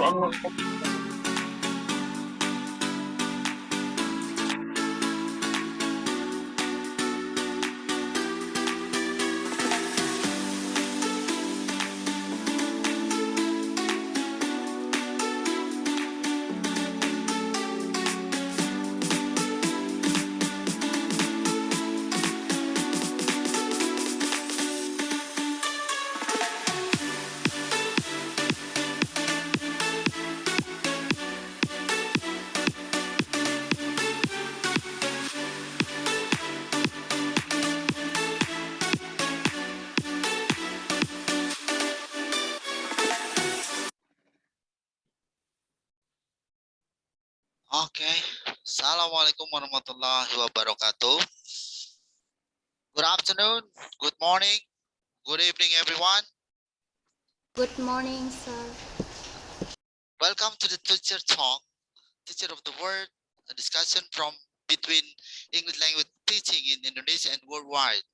and mental. Okay. Assalamualaikum warahmatullahi wabarakatuh. Good afternoon, good morning, good evening, everyone. Good morning, sir. Welcome to the Teacher Talk, Teacher of the Word, a discussion from between English language teaching in Indonesia and worldwide.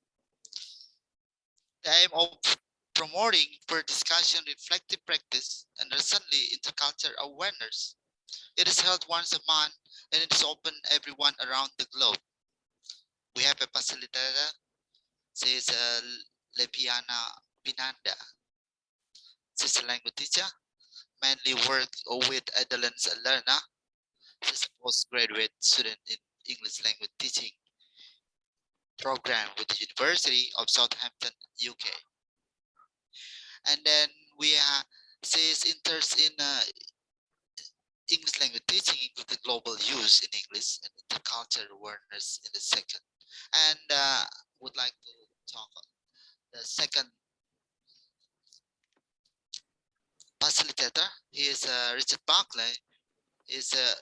The aim of promoting per discussion, reflective practice, and recently intercultural awareness. It is held once a month and it is open everyone around the globe. We have a facilitator, she is Leviana Vinanda. She's a language teacher, mainly worked with adolescent learner. She's a postgraduate student in English language teaching program with the University of Southampton, UK. And then she's interested in English language teaching with the global use in English and intercultural awareness in the second. And would like to talk the second facilitator. He is Richard Buckley. He is a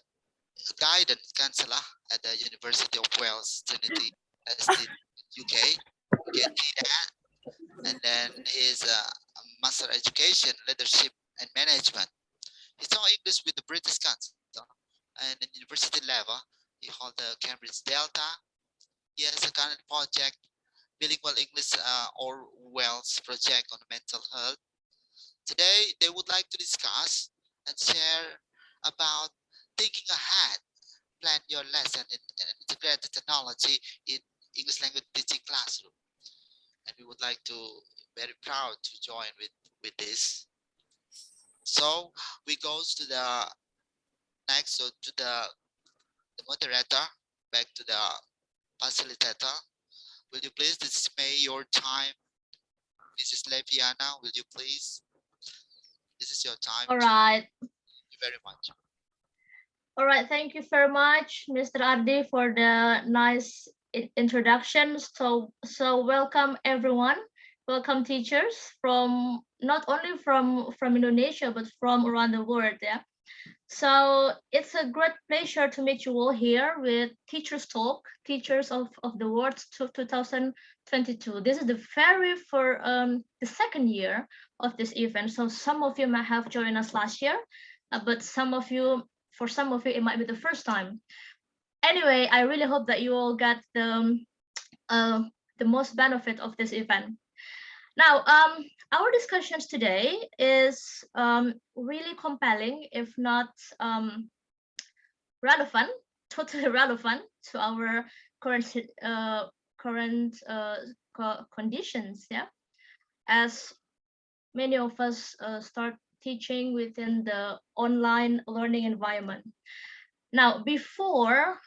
guidance counselor at the University of Wales, Trinity, UK. And then he is a Master Education, Leadership and Management. He taught English with the British Council and at university level. He holds the Cambridge Delta. He has a current project, Bilingual English or Wales project on mental health. Today, they would like to discuss and share about thinking ahead, plan your lesson and integrate the technology in English language teaching classroom. And we would like to very proud to join with this. So we goes to the next, so to the moderator, back to the facilitator. Will you please display your time? This is Leviana. Will you please? This is your time. All right. Thank you very much. All right. Thank you very much, Mr. Ardi, for the nice introduction. So welcome everyone. Welcome teachers from not only from Indonesia, but from around the world. Yeah. So it's a great pleasure to meet you all here with Teachers Talk, Teachers of the World 2022. This is the the second year of this event. So some of you might have joined us last year, but for some of you, it might be the first time. Anyway, I really hope that you all get the most benefit of this event. Now, our discussions today is really compelling, if not relevant, totally relevant to our current conditions. Yeah, as many of us start teaching within the online learning environment. Now, before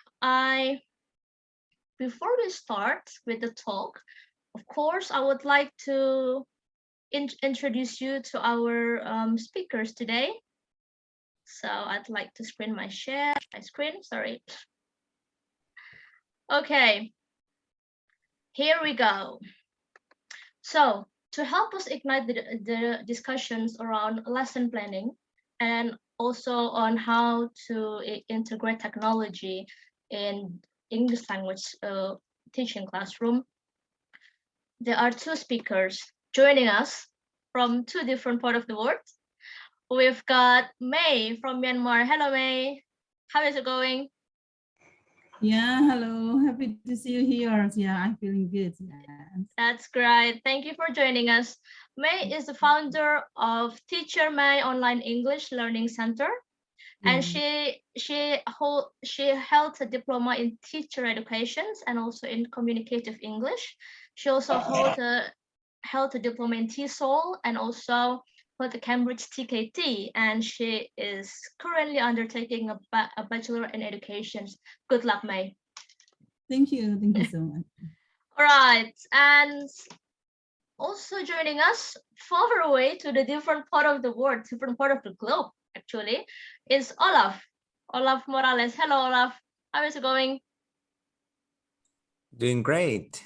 we start with the talk, of course, I would like to introduce you to our speakers today. So I'd like to share my screen, sorry. Okay, here we go. So to help us ignite the discussions around lesson planning and also on how to integrate technology in English language teaching classroom, there are two speakers joining us from two different parts of the world. We've got May from Myanmar. Hello, May. How is it going? Yeah, hello. Happy to see you here. Yeah, I'm feeling good. Yes. That's great. Thank you for joining us. May is the founder of Teacher May Online English Learning Center, and Yeah. she held a diploma in teacher education and also in communicative English. She also held a diploma in TESOL and also hold the Cambridge TKT, and she is currently undertaking a bachelor in education. Good luck, May. Thank you. Thank you so much. All right, and also joining us far away to the different part of the world, different part of the globe, actually, is Olaf Morales. Hello, Olaf. How is it going? Doing great.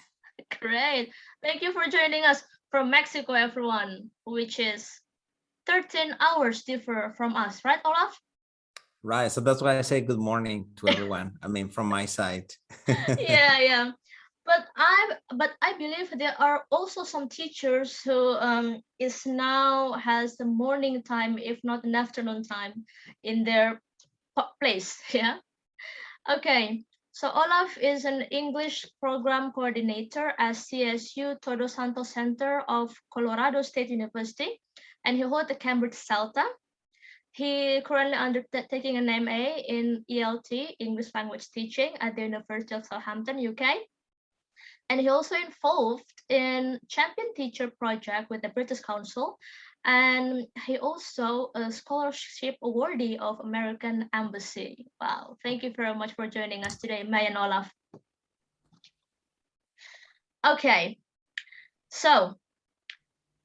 Great. Thank you for joining us from Mexico, everyone, which is 13 hours differ from us, right, Olaf? Right. So that's why I say good morning to everyone. I mean, from my side. Yeah. But I believe there are also some teachers who is now has the morning time, if not an afternoon time, in their place. Yeah. Okay. So Olaf is an English program coordinator at CSU Todos Santos Center of Colorado State University, and he holds the Cambridge CELTA. He currently undertaking an MA in ELT, English Language Teaching, at the University of Southampton, UK. And he also involved in Champion Teacher Project with the British Council. And he also a scholarship awardee of American Embassy. Wow, thank you very much for joining us today, May and Olaf. Okay, so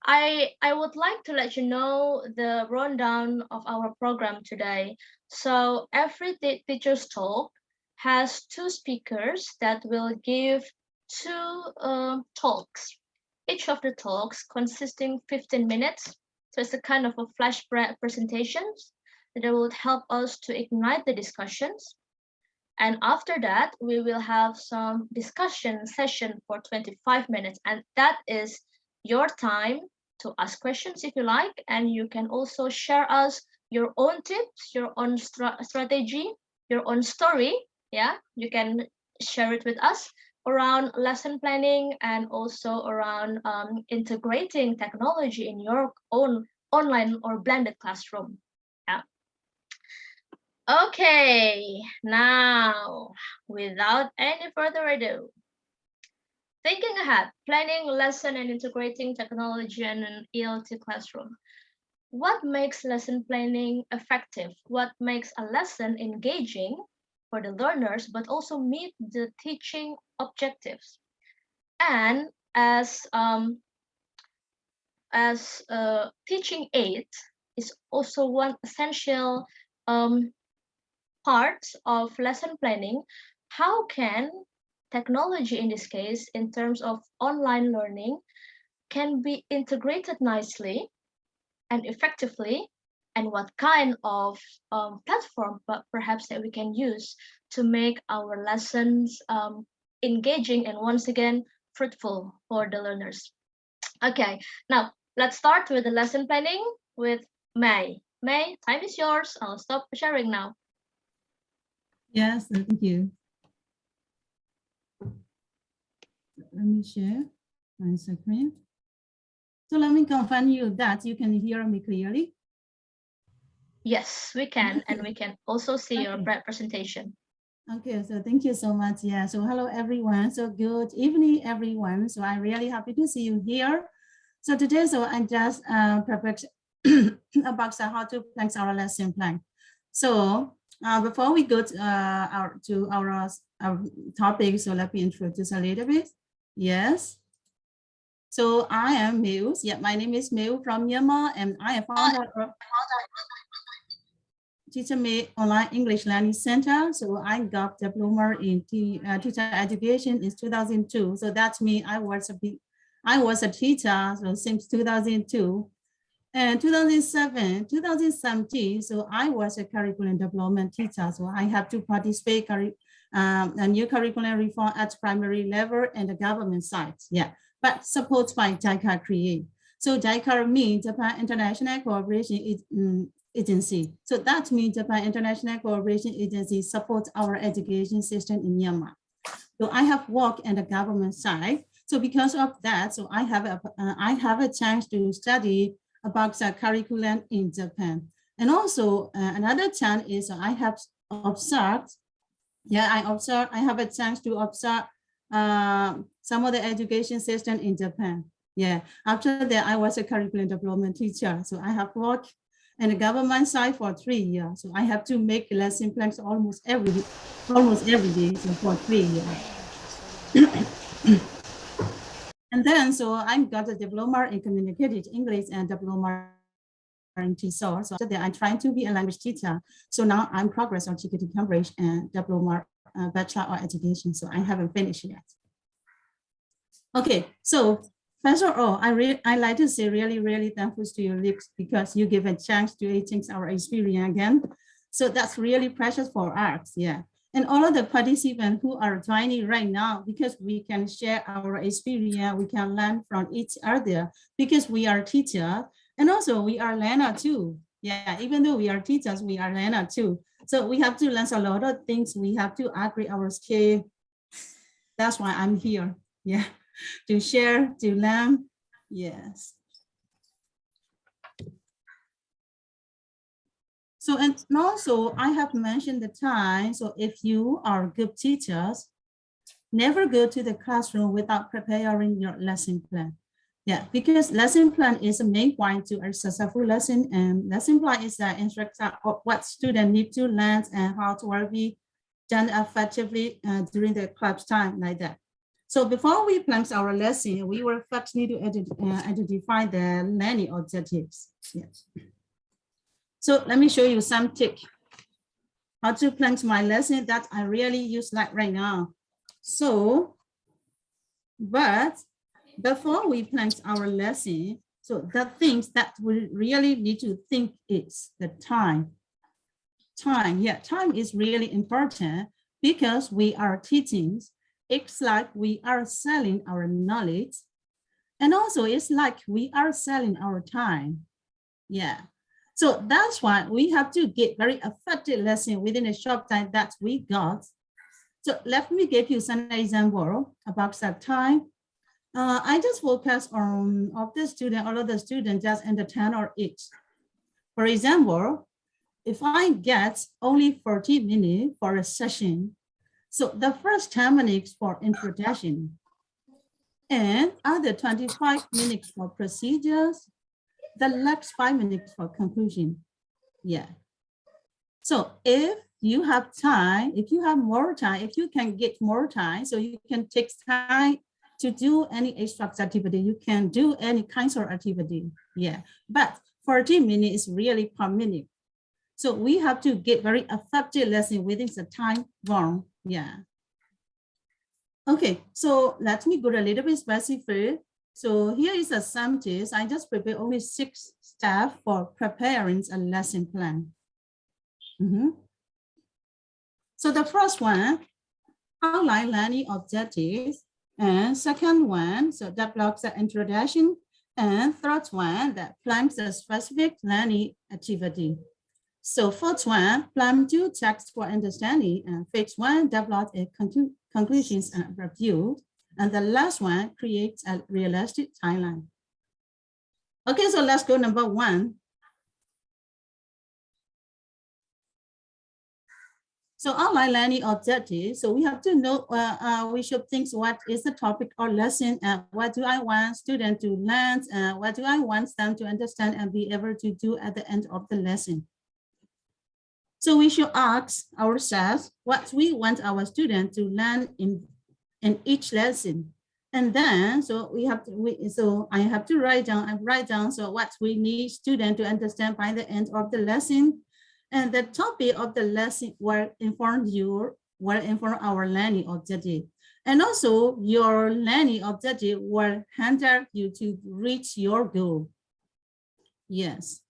I would like to let you know the rundown of our program today. So every teacher's talk has two speakers that will give two talks. Each of the talks consisting 15 minutes. So it's a kind of a flash presentations that will help us to ignite the discussions. And after that, we will have some discussion session for 25 minutes. And that is your time to ask questions if you like, and you can also share us your own tips, your own strategy, your own story. Yeah, you can share it with us around lesson planning and also around integrating technology in your own online or blended classroom. Yeah. Okay, now without any further ado, thinking ahead, planning lesson and integrating technology in an ELT classroom. What makes lesson planning effective? What makes a lesson engaging for the learners, but also meet the teaching objectives? And as teaching aid is also one essential part of lesson planning, how can technology in this case, in terms of online learning, can be integrated nicely and effectively, and what kind of platform perhaps that we can use to make our lessons engaging and once again fruitful for the learners. Okay, now let's start with the lesson planning with May. May, time is yours. I'll stop sharing now. Yes, thank you. Let me share my screen. So let me confirm you that you can hear me clearly. Yes, we can, and we can also see your Okay. presentation. Okay, so thank you so much. Yeah, so hello everyone. So good evening, everyone. So I'm really happy to see you here. So today, so I just prepared about how to plan our lesson plan. So before we go to our topic, so let me introduce a little bit. Yes. So I am Miu. Yeah, my name is Miu from Myanmar, and I am founder of Teacher May Online English Learning Center. So I got diploma in teacher education in 2002. So that means I was a teacher so since 2002. And 2017, so I was a curriculum development teacher. So I have to participate a new curriculum reform at primary level and the government side. Yeah, but supported by JICA Create. So JICA means Japan International Cooperation is agency. So that means Japan International Cooperation Agency supports our education system in Myanmar. So I have worked at the government side. So because of that, so I have a chance to study about the curriculum in Japan. And also another chance is I have observed, I have a chance to observe some of the education system in Japan. Yeah, after that, I was a curriculum development teacher. So I have worked in the government side for 3 years. So I have to make lesson plans almost every day, so for 3 years. And then, so I got a diploma in communicative English and diploma in TESOL. So after that, I'm trying to be a language teacher. So now I'm progress on TKT Cambridge and diploma Bachelor of Education. So I haven't finished yet. Okay, so first of all, I like to say really thankful to you, Lips, because you give a chance to exchange our experience again. So that's really precious for us, yeah. And all of the participants who are joining right now, because we can share our experience, we can learn from each other, because we are teachers, and also we are learners too. Yeah, even though we are teachers, we are learners too. So we have to learn a lot of things. We have to upgrade our skill. That's why I'm here, yeah, to share, to learn, yes. So, and also I have mentioned the time. So if you are good teachers, never go to the classroom without preparing your lesson plan. Yeah, because lesson plan is the main point to a successful lesson, and lesson plan is the instruction of what students need to learn and how to will be done effectively during the class time, like that. So before we plan our lesson, we will first need to identify the learning objectives. Yes. So let me show you some tips how to plan my lesson that I really use like right now. So, but before we plan our lesson, so the things that we really need to think is the time. Time, yeah, time is really important because we are teaching. It's like we are selling our knowledge. And also it's like we are selling our time. Yeah. So that's why we have to get very effective lesson within a short time that we got. So let me give you some example about that time. I just focus on of the student, all of the students just under 10 or 8. For example, if I get only 40 minutes for a session, so the first 10 minutes for introduction and other 25 minutes for procedures, the next 5 minutes for conclusion. Yeah. So if you have time, if you have more time, if you can get more time, so you can take time to do any extra activity, you can do any kinds of activity. Yeah. But 40 minutes is really per minute. So we have to get very effective lesson within the time bound. Yeah. Okay, so let me go a little bit specific. So here is a sentence. I just prepared only 6 steps for preparing a lesson plan. So the first one, outline learning objectives. And second one, so that blocks the introduction. And third one, that plans the specific learning activity. So fourth one, plan 2 text for understanding. And fifth one, develop a conclusions and review. And the last one, creates a realistic timeline. Okay, so let's go number 1. So outline learning objectives. So we have to know, we should think what is the topic or lesson, and what do I want students to learn, and what do I want them to understand and be able to do at the end of the lesson. So we should ask ourselves what we want our students to learn in each lesson. And then, so we have to, so I have to write down, so what we need students to understand by the end of the lesson. And the topic of the lesson will inform our learning objective. And also your learning objective will handle you to reach your goal. Yes.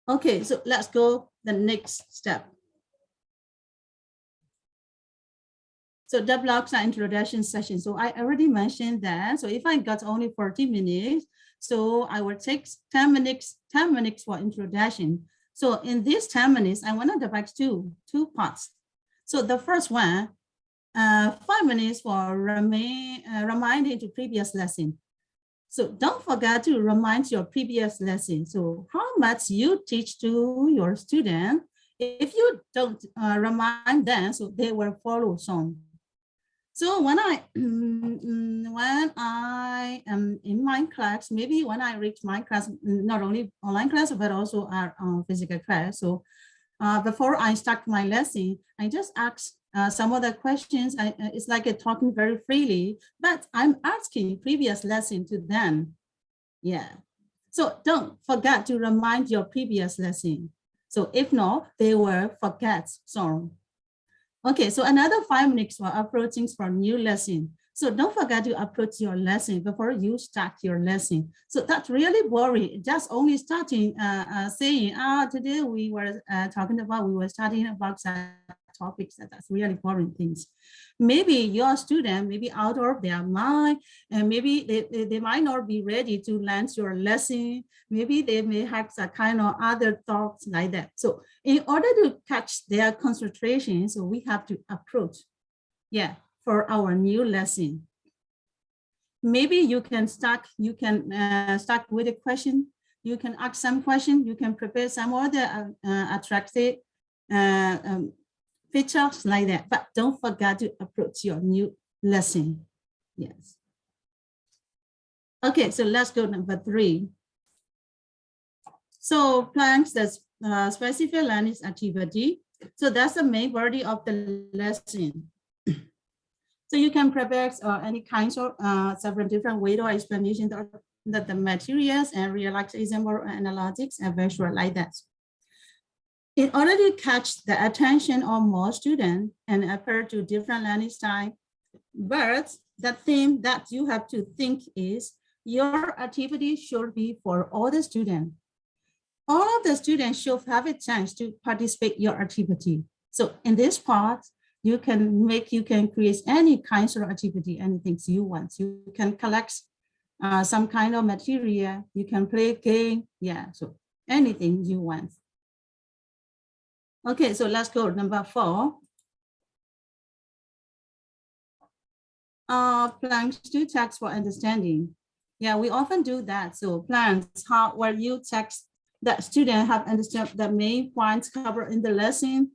Okay, so let's go the next step. So that blocks our introduction session. So I already mentioned that. So if I got only 40 minutes, so I will take 10 minutes for introduction. So in these 10 minutes, I want to divide two parts. So the first one, 5 minutes for reminding to previous lesson. So don't forget to remind your previous lesson. So how much you teach to your student, if you don't remind them, so they will follow soon. So when I am in my class, maybe when I reach my class, not only online class, but also our physical class. So before I start my lesson, I just ask some of the questions. It's like talking very freely, but I'm asking previous lesson to them. Yeah. So don't forget to remind your previous lesson. So if not, they will forget. So, okay. So another 5 minutes for approaching for new lesson. So don't forget to approach your lesson before you start your lesson. So that's really boring. Just only starting saying, today we were we were studying about topics. That's really boring things. Maybe your student may be out of their mind, and maybe they might not be ready to learn your lesson. Maybe they may have some kind of other thoughts like that. So in order to catch their concentration, so we have to approach, for our new lesson. Maybe you can start with a question. You can ask some question. You can prepare some other attractive features like that, but don't forget to approach your new lesson. Yes. Okay, so let's go number 3. So plan the specific learning activity. So that's the main body of the lesson. So you can prepare any kinds of several different ways or explanation that the materials and real-life example or analytics and visual like that. In order to catch the attention of more students and appeal to different learning style, but the thing that you have to think is your activity should be for all the students. All of the students should have a chance to participate in your activity. So in this part, you can create any kinds of activity, anything you want. You can collect some kind of material. You can play a game. Yeah, so anything you want. Okay, so let's go number 4. Plans to text for understanding. Yeah, we often do that. So plans where you text that student have understood the main points covered in the lesson.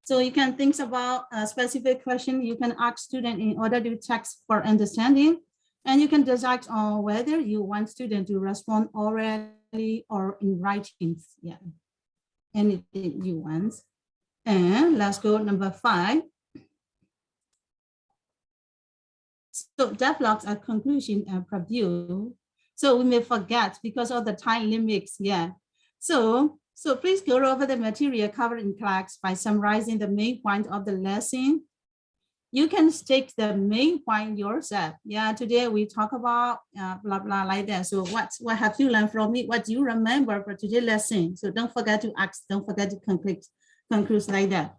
So you can think about a specific question you can ask student in order to text for understanding. And you can decide on whether you want student to respond orally or in writing. Yeah, anything you want. And let's go number 5. So develops a conclusion and preview. So we may forget because of the time limits. Yeah. So please go over the material covered in class by summarizing the main point of the lesson. You can state the main point yourself. Yeah, today we talk about blah, blah, like that. So what have you learned from it? What do you remember for today's lesson? So don't forget to ask, don't forget to conclude like that.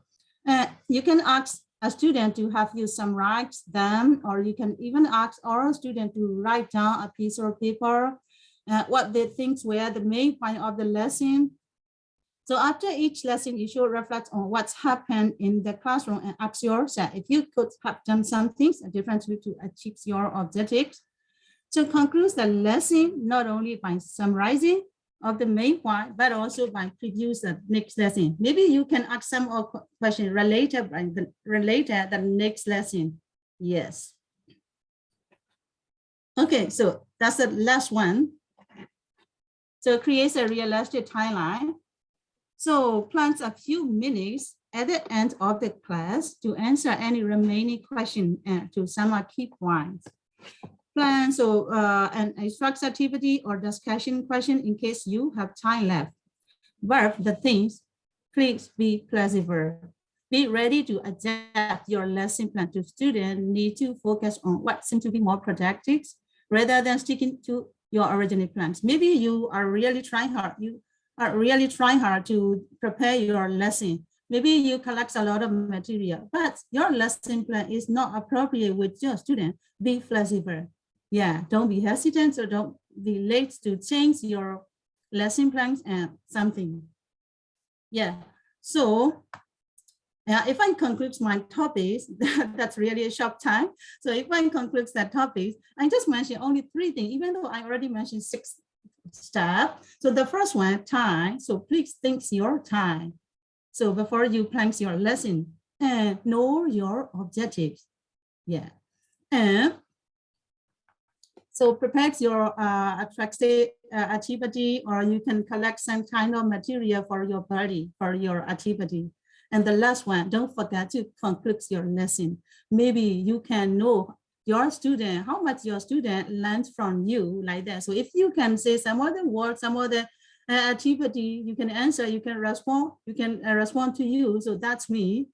You can ask a student to have you summarize them, or you can even ask our student to write down a piece of paper, what they think were the main point of the lesson. So after each lesson, you should reflect on what's happened in the classroom and ask yourself if you could have done something differently to achieve your objectives. To conclude the lesson, not only by summarizing of the main point, but also by preview the next lesson. Maybe you can ask some questions related the next lesson. Yes. Okay, so that's the last one. So create a realistic timeline. So plan a few minutes at the end of the class to answer any remaining question and to sum up key points. Plan an instruction activity or discussion question in case you have time left. But the things, please be flexible. Be ready to adapt your lesson plan to students need to focus on what seems to be more productive rather than sticking to your original plans. Maybe you are really trying hard. You are really trying hard to prepare your lesson. Maybe you collect a lot of material, but your lesson plan is not appropriate with your student. Be flexible. Yeah, don't be hesitant or don't be late to change your lesson plans and something. Yeah, so if I conclude my topics, that's really a short time. So if I conclude that topic, I just mentioned only 3 things, even though I already mentioned 6 steps. So the first one, time. So please think your time. So before you plan your lesson, and know your objectives. Yeah. And so prepare your activity, or you can collect some kind of material for your body, for your activity. And the last one, don't forget to conclude your lesson. Maybe you can know your student, how much your student learned from you, like that. So if you can say some other words, some other activity, you can answer, you can respond to you. So that's me.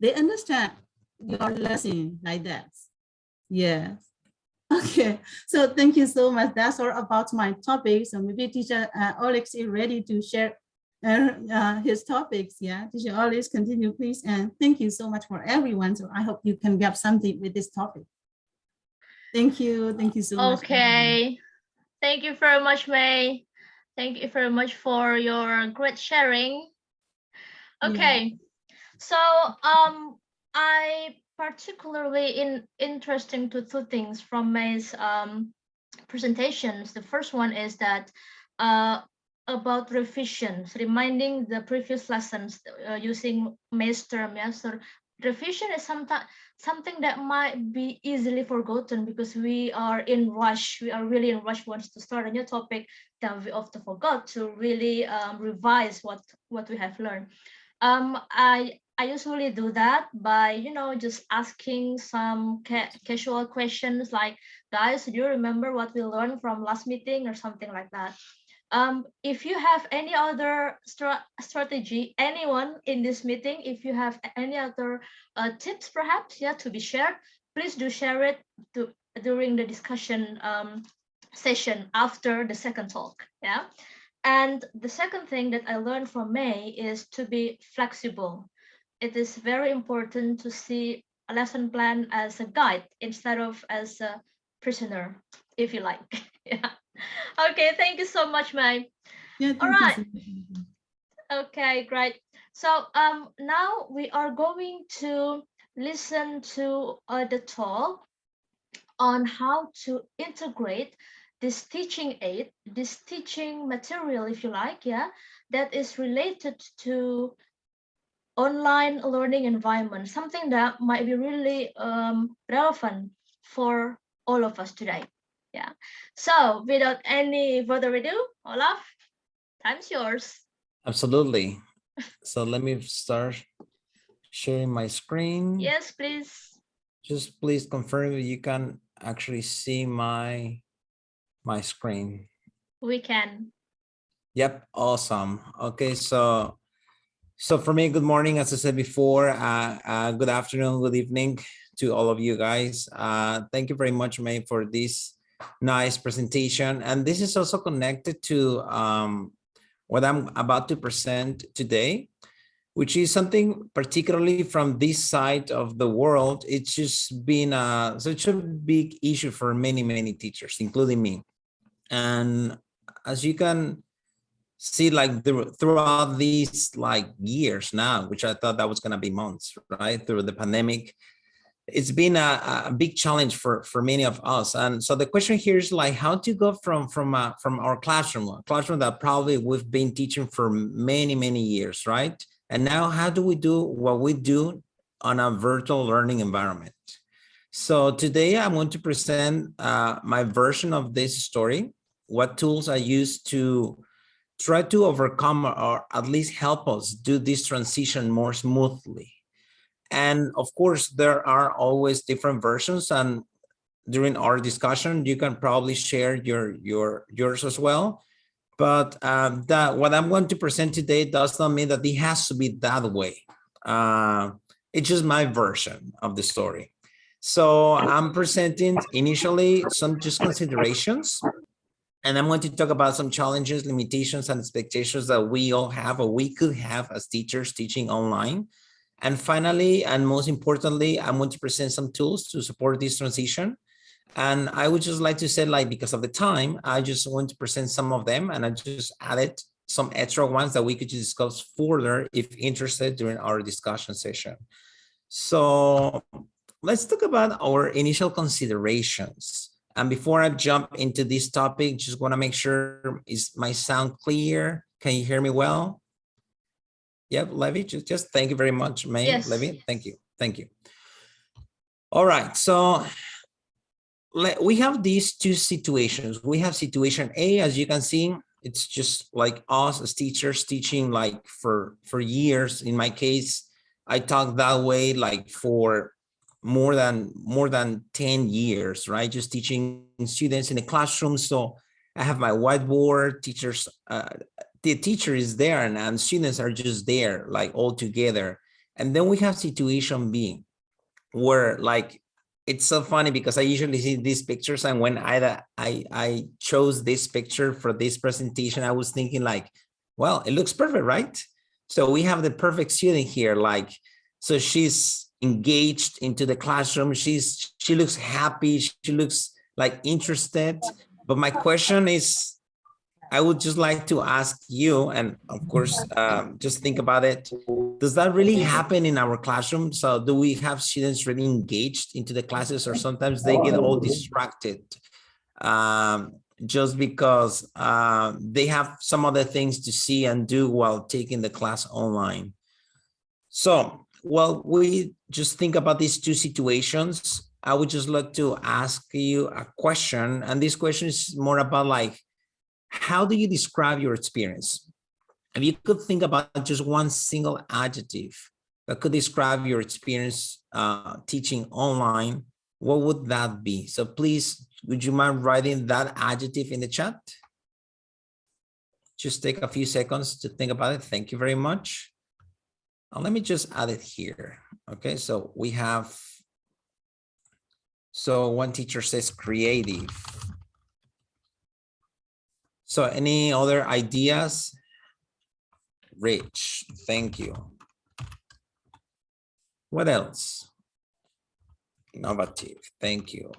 They understand your lesson like that. Yes. Okay, so thank you so much. That's all about my topic. So maybe teacher Alex is ready to share his topics. Yeah, teacher Alex, continue please. And thank you so much for everyone. So I hope you can get something with this topic. Thank you. Thank you so much. Okay. Thank you very much, May. Thank you very much for your great sharing. Okay. So I particularly interesting to 2 things from May's presentations. The first one is that about revisions, reminding the previous lessons using May's term. Yeah, so revision is something that might be easily forgotten because we are in rush. We are really in rush once to start a new topic, then we often forgot to really revise what we have learned. I usually do that by, just asking some casual questions like, guys, do you remember what we learned from last meeting or something like that? If you have any other strategy, anyone in this meeting, if you have any other tips perhaps, yeah, to be shared, please do share it during the discussion session after the second talk, yeah. And the second thing that I learned from May is to be flexible. It is very important to see a lesson plan as a guide instead of as a prisoner, if you like. Yeah. Okay, thank you so much, May. Yeah, all right. You. Okay, great. So now we are going to listen to the talk on how to integrate this teaching aid, this teaching material, if you like, yeah, that is related to online learning environment, something that might be really relevant for all of us today. Yeah. So without any further ado, Olaf, time's yours. Absolutely. So let me start sharing my screen. Yes, please. Just please confirm if you can actually see my screen. We can. Yep, awesome. Okay, so for me, good morning, as I said before, good afternoon, good evening to all of you guys. Thank you very much, May, for this nice presentation. And this is also connected to what I'm about to present today, which is something particularly from this side of the world. It's just been such a big issue for many, many teachers, including me. And as you can see, like throughout these years now, which I thought that was going to be months, right, through the pandemic, it's been a big challenge for many of us. And so the question here is like how to go from our classroom, a classroom that probably we've been teaching for many, many years, right? And now how do we do what we do on a virtual learning environment? So today I'm going to present my version of this story, what tools I use to try to overcome or at least help us do this transition more smoothly. And of course, there are always different versions, and during our discussion, you can probably share yours as well. But what I'm going to present today does not mean that it has to be that way. It's just my version of the story. So I'm presenting initially some just considerations, and I'm going to talk about some challenges, limitations, and expectations that we all have or we could have as teachers teaching online. And finally, and most importantly, I'm going to present some tools to support this transition. And I would just like to say, because of the time, I just want to present some of them, and I just added some extra ones that we could discuss further if interested during our discussion session. So let's talk about our initial considerations. And before I jump into this topic, just want to make sure, is my sound clear? Can you hear me well? Yep, Levy, just thank you very much, May. Yes. Levy, thank you. Thank you. All right, so we have these two situations. We have situation A, as you can see, it's just like us as teachers teaching like for years. In my case, I talk that way like for more than 10 years, right? Just teaching students in the classroom. So I have my whiteboard, teachers, the teacher is there and students are just there like all together. And then we have situation B, where like, it's so funny because I usually see these pictures, and when I chose this picture for this presentation, I was thinking like, well, it looks perfect, right? So we have the perfect student here, like, so she's engaged into the classroom. She looks happy. She looks like interested. But my question is, I would just like to ask you, and of course, just think about it. Does that really happen in our classroom? So do we have students really engaged into the classes, or sometimes they get all distracted just because they have some other things to see and do while taking the class online? So, well, we just think about these two situations. I would just like to ask you a question, and this question is more about like, how do you describe your experience? If you could think about just one single adjective that could describe your experience teaching online, what would that be? So please, would you mind writing that adjective in the chat? Just take a few seconds to think about it. Thank you very much. Let me just add it here. Okay, so we have, so one teacher says creative. So any other ideas? Rich, thank you. What else? Innovative, thank you.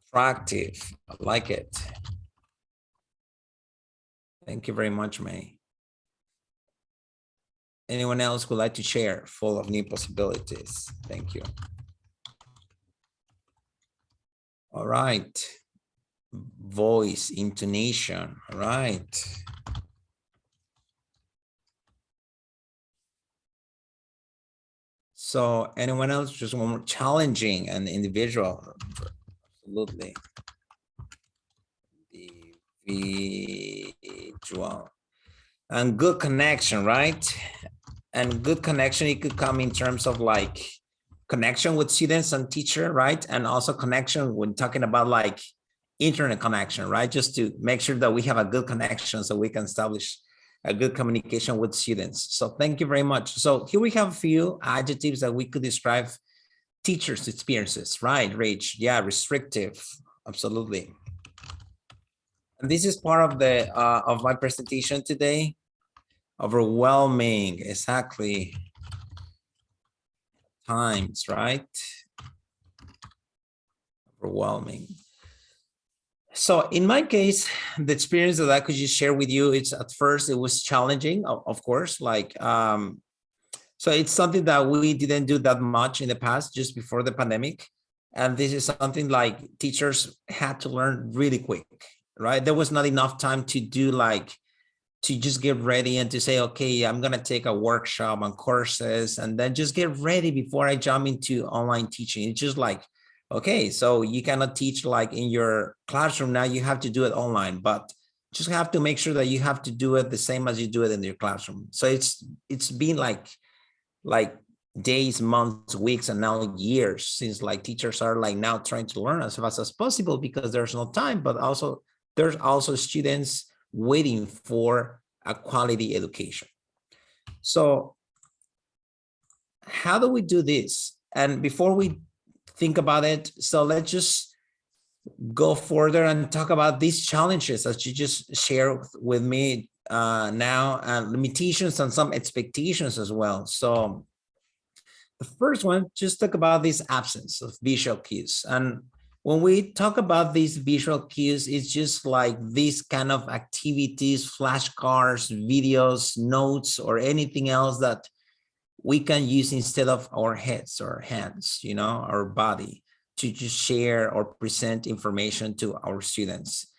Attractive, I like it. Thank you very much, May. Anyone else who would like to share? Full of new possibilities. Thank you. All right. Voice, intonation, all right. So anyone else just one more challenging and individual? Absolutely. Individual. And good connection, right? And good connection, it could come in terms of like connection with students and teacher, right? And also connection when talking about like internet connection, right? Just to make sure that we have a good connection so we can establish a good communication with students. So thank you very much. So here we have a few adjectives that we could describe teachers' experiences, right? Rich, yeah, restrictive, absolutely. And this is part of the of my presentation today. Overwhelming, exactly. Times, right? Overwhelming. So in my case, the experience that I could just share with you, it's at first it was challenging, of course, like, so it's something that we didn't do that much in the past, just before the pandemic. And this is something like teachers had to learn really quick, right? There was not enough time to do like, to just get ready and to say, okay, I'm going to take a workshop on courses and then just get ready before I jump into online teaching. It's just like, okay, so you cannot teach like in your classroom now, you have to do it online, but just have to make sure that you have to do it the same as you do it in your classroom. So it's been like days, months, weeks, and now years since like teachers are like now trying to learn as fast as possible because there's no time, but also there's also students waiting for a quality education. So how do we do this? And before we think about it, so let's just go further and talk about these challenges that you just shared with me now, and limitations and some expectations as well. So the first one, just talk about this absence of visual cues. And when we talk about these visual cues, it's just like these kind of activities, flashcards, videos, notes, or anything else that we can use instead of our heads or hands, you know, our body, to just share or present information to our students.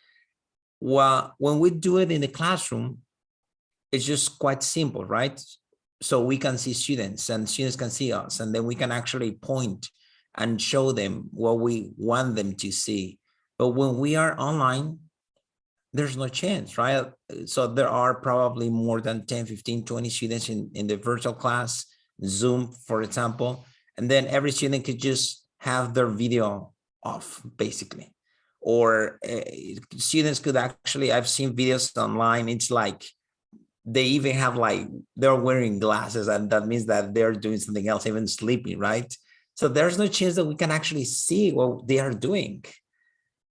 Well, when we do it in the classroom, it's just quite simple, right? So we can see students and students can see us, and then we can actually point and show them what we want them to see. But when we are online, there's no chance, right? So there are probably more than 10, 15, 20 students in the virtual class, Zoom, for example, and then every student could just have their video off, basically. Or students could actually, I've seen videos online, it's like, they even have like, they're wearing glasses, and that means that they're doing something else, even sleeping, right? So there's no chance that we can actually see what they are doing.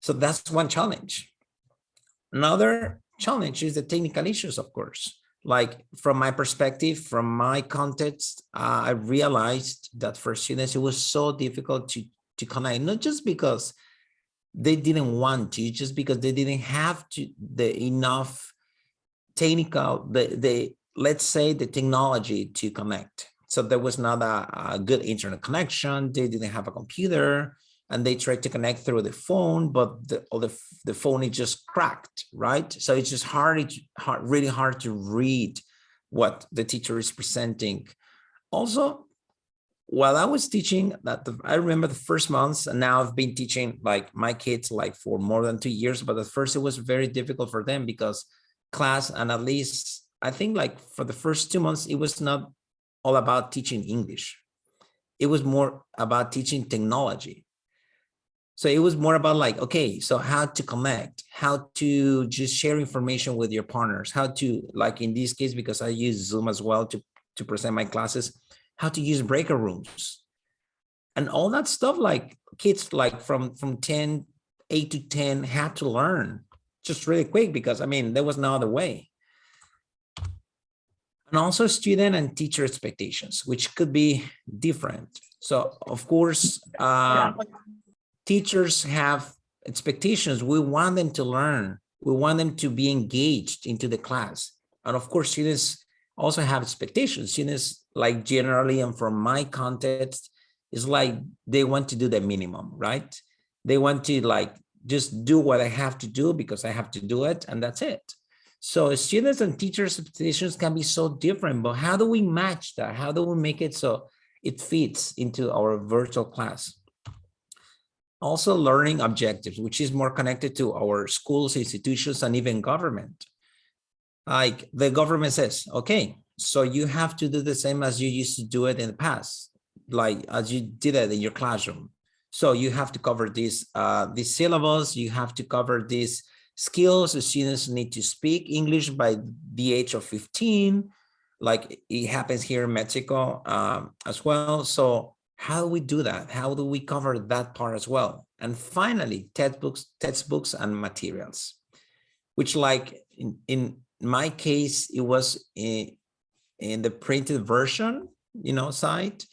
So that's one challenge. Another challenge is the technical issues, of course. Like from my perspective, from my context, I realized that for students, it was so difficult to connect, not just because they didn't want to, just because they didn't have enough technical, let's say the technology to connect. So there was not a good internet connection. They didn't have a computer, and they tried to connect through the phone, but the phone is just cracked, right? So it's just really hard to read what the teacher is presenting. Also, while I was teaching, I remember the first months, and now I've been teaching like my kids like for more than 2 years, but at first it was very difficult for them because class, and at least I think like for the first 2 months, it was not all about teaching English. It was more about teaching technology. So it was more about like, okay, so how to connect, how to just share information with your partners, how to, like in this case, because I use Zoom as well to present my classes, how to use breakout rooms and all that stuff. Like kids like from 8 to 10 had to learn just really quick, because I mean, there was no other way. And also student and teacher expectations, which could be different. So of course, teachers have expectations. We want them to learn. We want them to be engaged into the class. And of course, students also have expectations. Students, like generally, and from my context, is like they want to do the minimum, right? They want to like just do what I have to do because I have to do it, and that's it. So students and teachers' expectations can be so different, but how do we match that? How do we make it so it fits into our virtual class? Also learning objectives, which is more connected to our schools, institutions, and even government. Like the government says, okay, so you have to do the same as you used to do it in the past, like as you did it in your classroom. So you have to cover this syllabus, you have to cover these skills. The students need to speak English by the age of 15, like it happens here in Mexico as well. So how do we do that? How do we cover that part as well? And finally, textbooks and materials, which like in my case, it was in the printed version, side.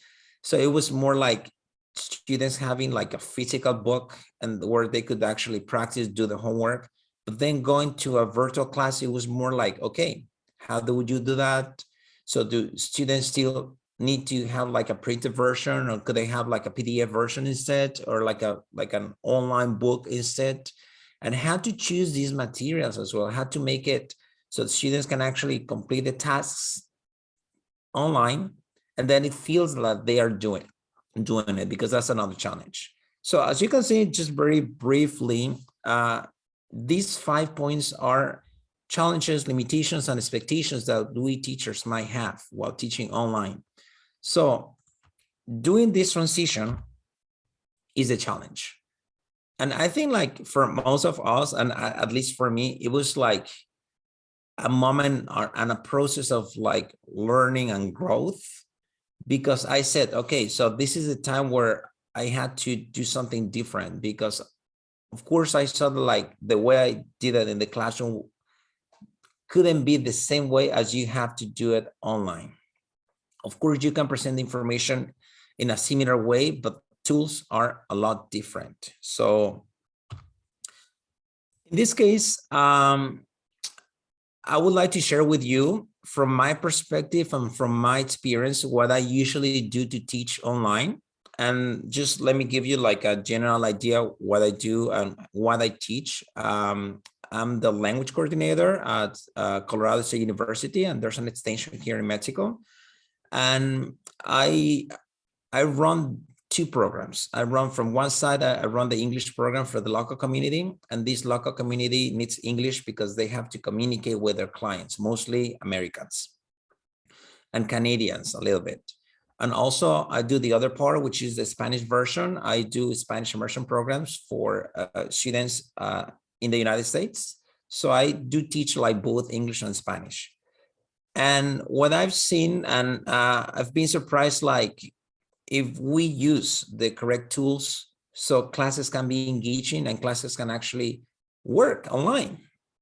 So it was more like students having like a physical book and where they could actually practice, do the homework. But then going to a virtual class, it was more like, okay, how do you do that? So do students still need to have like a printed version, or could they have like a PDF version instead, or like an online book instead? And how to choose these materials as well, how to make it so students can actually complete the tasks online, and then it feels like they are doing it, because that's another challenge. So as you can see, just very briefly, these 5 points are challenges, limitations, and expectations that we teachers might have while teaching online. So doing this transition is a challenge. And I think like for most of us, and at least for me, it was like a moment and a process of like learning and growth, because I said, okay, so this is a time where I had to do something different, because of course I saw like the way I did it in the classroom couldn't be the same way as you have to do it online. Of course, you can present information in a similar way, but tools are a lot different. So in this case, I would like to share with you from my perspective and from my experience, what I usually do to teach online. And just let me give you like a general idea what I do and what I teach. I'm the language coordinator at Colorado State University, and there's an extension here in Mexico. And I run two programs. I run from one side, I run the English program for the local community, and this local community needs English because they have to communicate with their clients, mostly Americans and Canadians a little bit. And also I do the other part, which is the Spanish version. I do Spanish immersion programs for students in the United States. So I do teach like both English and Spanish. And what I've seen, and I've been surprised, like if we use the correct tools, so classes can be engaging and classes can actually work online.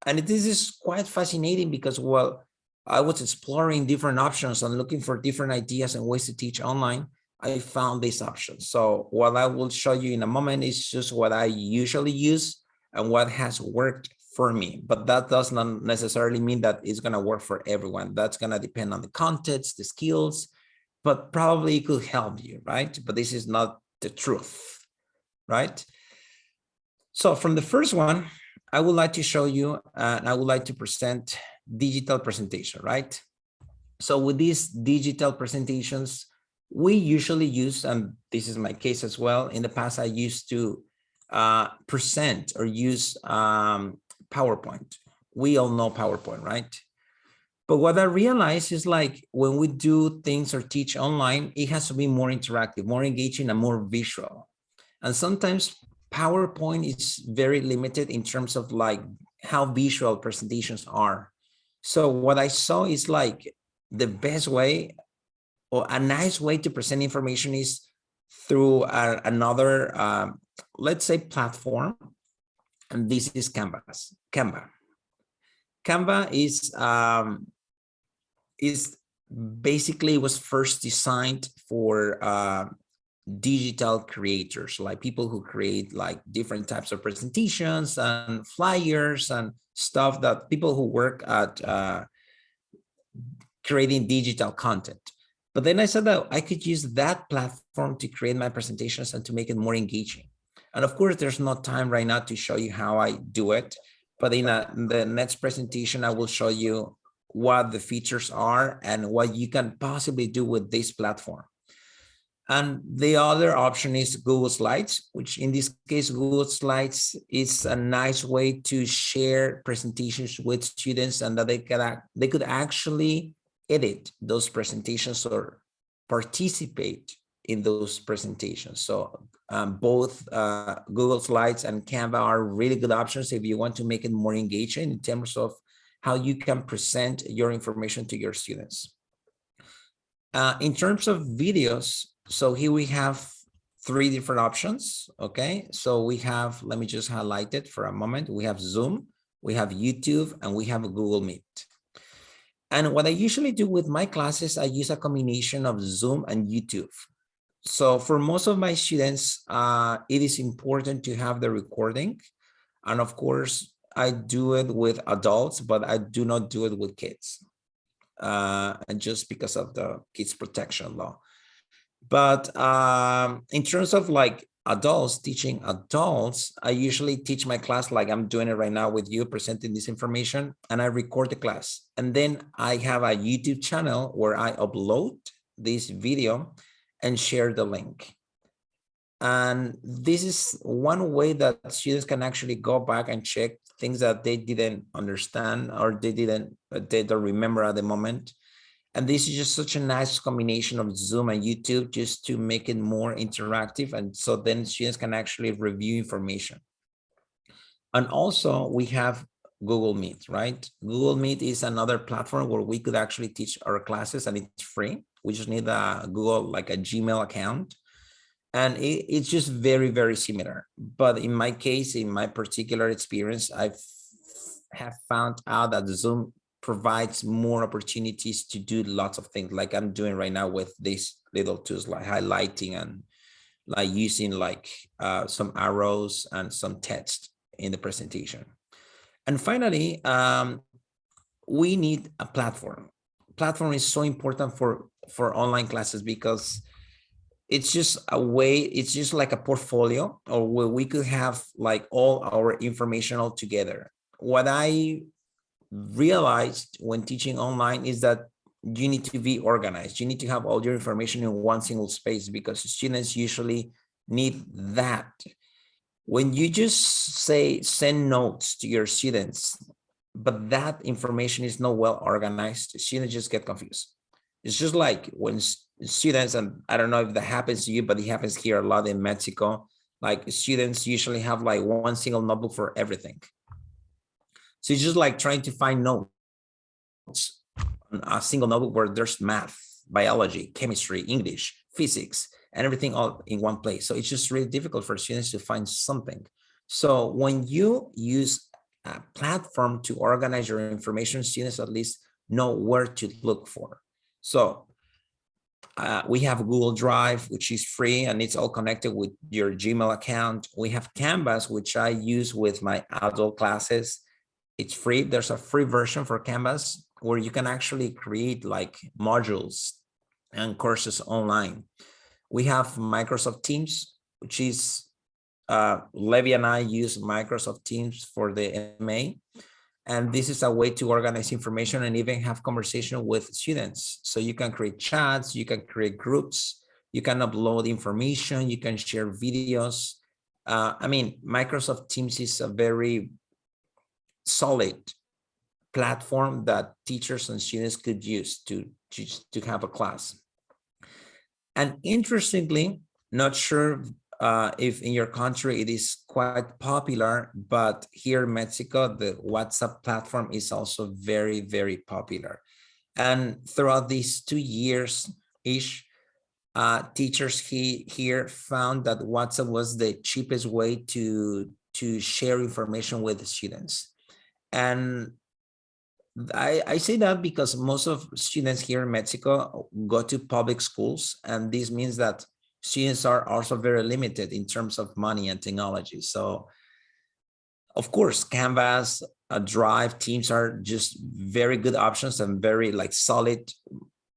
And this is quite fascinating because, well, I was exploring different options and looking for different ideas and ways to teach online. I found these options. So what I will show you in a moment is just what I usually use and what has worked for me. But that does not necessarily mean that it's going to work for everyone. That's going to depend on the context, the skills, but probably it could help you, right? But this is not the truth, right? So from the first one, I would like to show you, and I would like to present digital presentation, right? So with these digital presentations, we usually use, and this is my case as well, in the past I used to present or use PowerPoint. We all know PowerPoint, right? But what I realized is like when we do things or teach online, it has to be more interactive, more engaging, and more visual. And sometimes PowerPoint is very limited in terms of like how visual presentations are. So what I saw is like the best way or a nice way to present information is through another, let's say, platform. And this is Canva. Canva is basically was first designed for digital creators, like people who create like different types of presentations and flyers and stuff, that people who work at creating digital content. But then I said that I could use that platform to create my presentations and to make it more engaging. And of course, there's no time right now to show you how I do it. But in the next presentation, I will show you what the features are and what you can possibly do with this platform. And the other option is Google Slides, which in this case, Google Slides is a nice way to share presentations with students, and that they could actually edit those presentations or participate in those presentations. So both Google Slides and Canva are really good options if you want to make it more engaging in terms of how you can present your information to your students. In terms of videos, so here we have 3 different options, okay? So we have, let me just highlight it for a moment. We have Zoom, we have YouTube, and we have a Google Meet. And what I usually do with my classes, I use a combination of Zoom and YouTube. So for most of my students, it is important to have the recording. And of course, I do it with adults, but I do not do it with kids. And just because of the kids protection law. But in terms of like adults, teaching adults, I usually teach my class like I'm doing it right now with you, presenting this information, and I record the class. And then I have a YouTube channel where I upload this video and share the link. And this is one way that students can actually go back and check things that they didn't understand or they don't remember at the moment. And this is just such a nice combination of Zoom and YouTube just to make it more interactive. And so then students can actually review information. And also we have Google Meet, right? Google Meet is another platform where we could actually teach our classes, and it's free. We just need a Google, like a Gmail account. And it's just very, very similar. But in my case, in my particular experience, I have found out that Zoom provides more opportunities to do lots of things like I'm doing right now with these little tools like highlighting and like using like some arrows and some text in the presentation. And finally, we need a platform. Platform is so important for online classes because it's just a way, it's just like a portfolio, or where we could have like all our information all together. What I realized when teaching online is that you need to be organized. You need to have all your information in one single space, because students usually need that. When you just say send notes to your students, but that information is not well organized, students just get confused. It's just like when students, and I don't know if that happens to you, but it happens here a lot in Mexico, like students usually have like one single notebook for everything. So it's just like trying to find notes on a single notebook where there's math, biology, chemistry, English, physics, and everything all in one place. So it's just really difficult for students to find something. So when you use a platform to organize your information, students at least know where to look for. So we have Google Drive, which is free and it's all connected with your Gmail account. We have Canvas, which I use with my adult classes. It's free. There's a free version for Canvas where you can actually create like modules and courses online. We have Microsoft Teams, which is Levi and I use Microsoft Teams for the MA. And this is a way to organize information and even have conversation with students. So you can create chats, you can create groups, you can upload information, you can share videos. I mean, Microsoft Teams is a very solid platform that teachers and students could use to have a class. And interestingly, not sure if in your country it is quite popular, but here in Mexico, the WhatsApp platform is also very, very popular. And throughout these 2 years-ish, teachers here found that WhatsApp was the cheapest way to share information with the students. And I say that because most of students here in Mexico go to public schools, and this means that students are also very limited in terms of money and technology. So of course, Canvas, Drive, Teams are just very good options and very like solid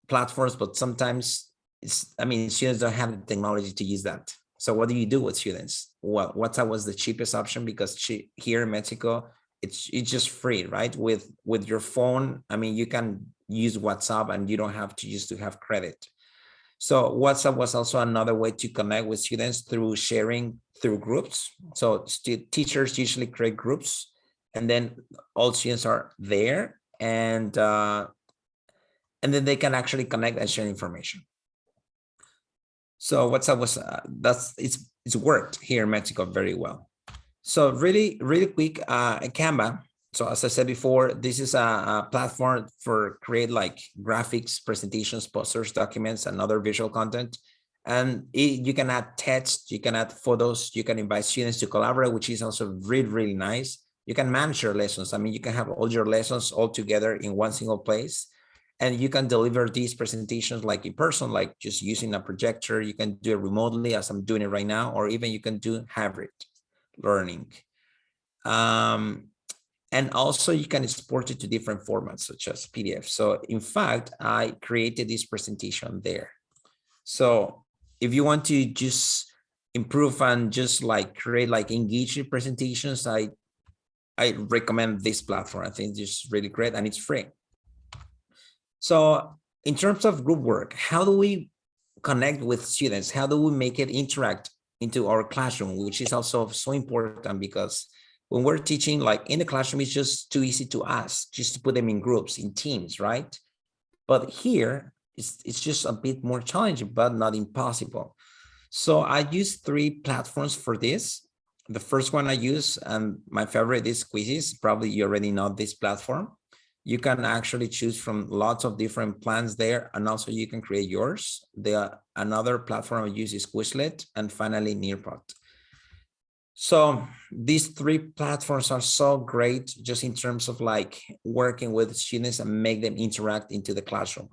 platforms, but sometimes students don't have the technology to use that. So what do you do with students? Well, WhatsApp was the cheapest option because here in Mexico, it's just free, right? With your phone, you can use WhatsApp and you don't have to have credit. So WhatsApp was also another way to connect with students through sharing through groups. So teachers usually create groups, and then all students are there, and then they can actually connect and share information. So WhatsApp was it's worked here in Mexico very well. So really quick, Canva. So as I said before, this is a platform for create like graphics, presentations, posters, documents, and other visual content. And you can add text, you can add photos, you can invite students to collaborate, which is also really, really nice. You can manage your lessons. You can have all your lessons all together in one single place. And you can deliver these presentations like in person, like just using a projector. You can do it remotely as I'm doing it right now, or even you can do hybrid learning. And also you can export it to different formats such as PDF. So in fact, I created this presentation there. So if you want to just improve and just like create like engaging presentations, I recommend this platform. I think it's just really great and it's free. So in terms of group work, how do we connect with students? How do we make it interact into our classroom, which is also so important because when we're teaching like in the classroom, it's just too easy to ask, just to put them in groups, in teams, right? But here, it's just a bit more challenging, but not impossible. So I use 3 platforms for this. The first one I use, and my favorite is Quizzes. Probably you already know this platform. You can actually choose from lots of different plans there, and also you can create yours. Another platform I use is Quizlet, and finally Nearpod. So these 3 platforms are so great just in terms of like working with students and make them interact into the classroom.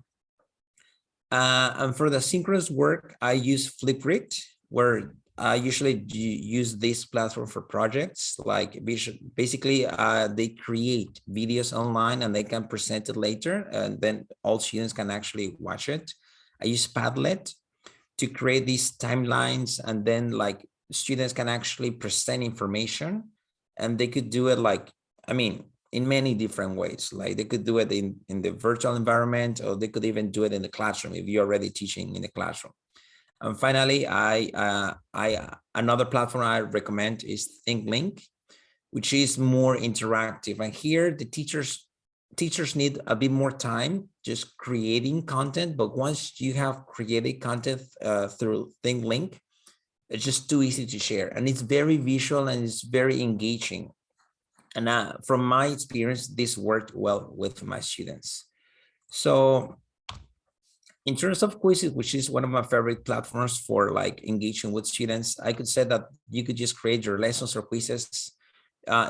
And for the synchronous work, I use Flipgrid, where I usually use this platform for projects. Like basically, they create videos online and they can present it later, and then all students can actually watch it. I use Padlet to create these timelines, and then like students can actually present information, and they could do it like, I mean, in many different ways. Like they could do it in the virtual environment, or they could even do it in the classroom if you're already teaching in the classroom. And finally, another platform I recommend is ThinkLink, which is more interactive. And here the teachers need a bit more time just creating content. But once you have created content through ThinkLink, it's just too easy to share, and it's very visual and it's very engaging. And from my experience, this worked well with my students. So in terms of quizzes, which is one of my favorite platforms for like engaging with students, I could say that you could just create your lessons or quizzes.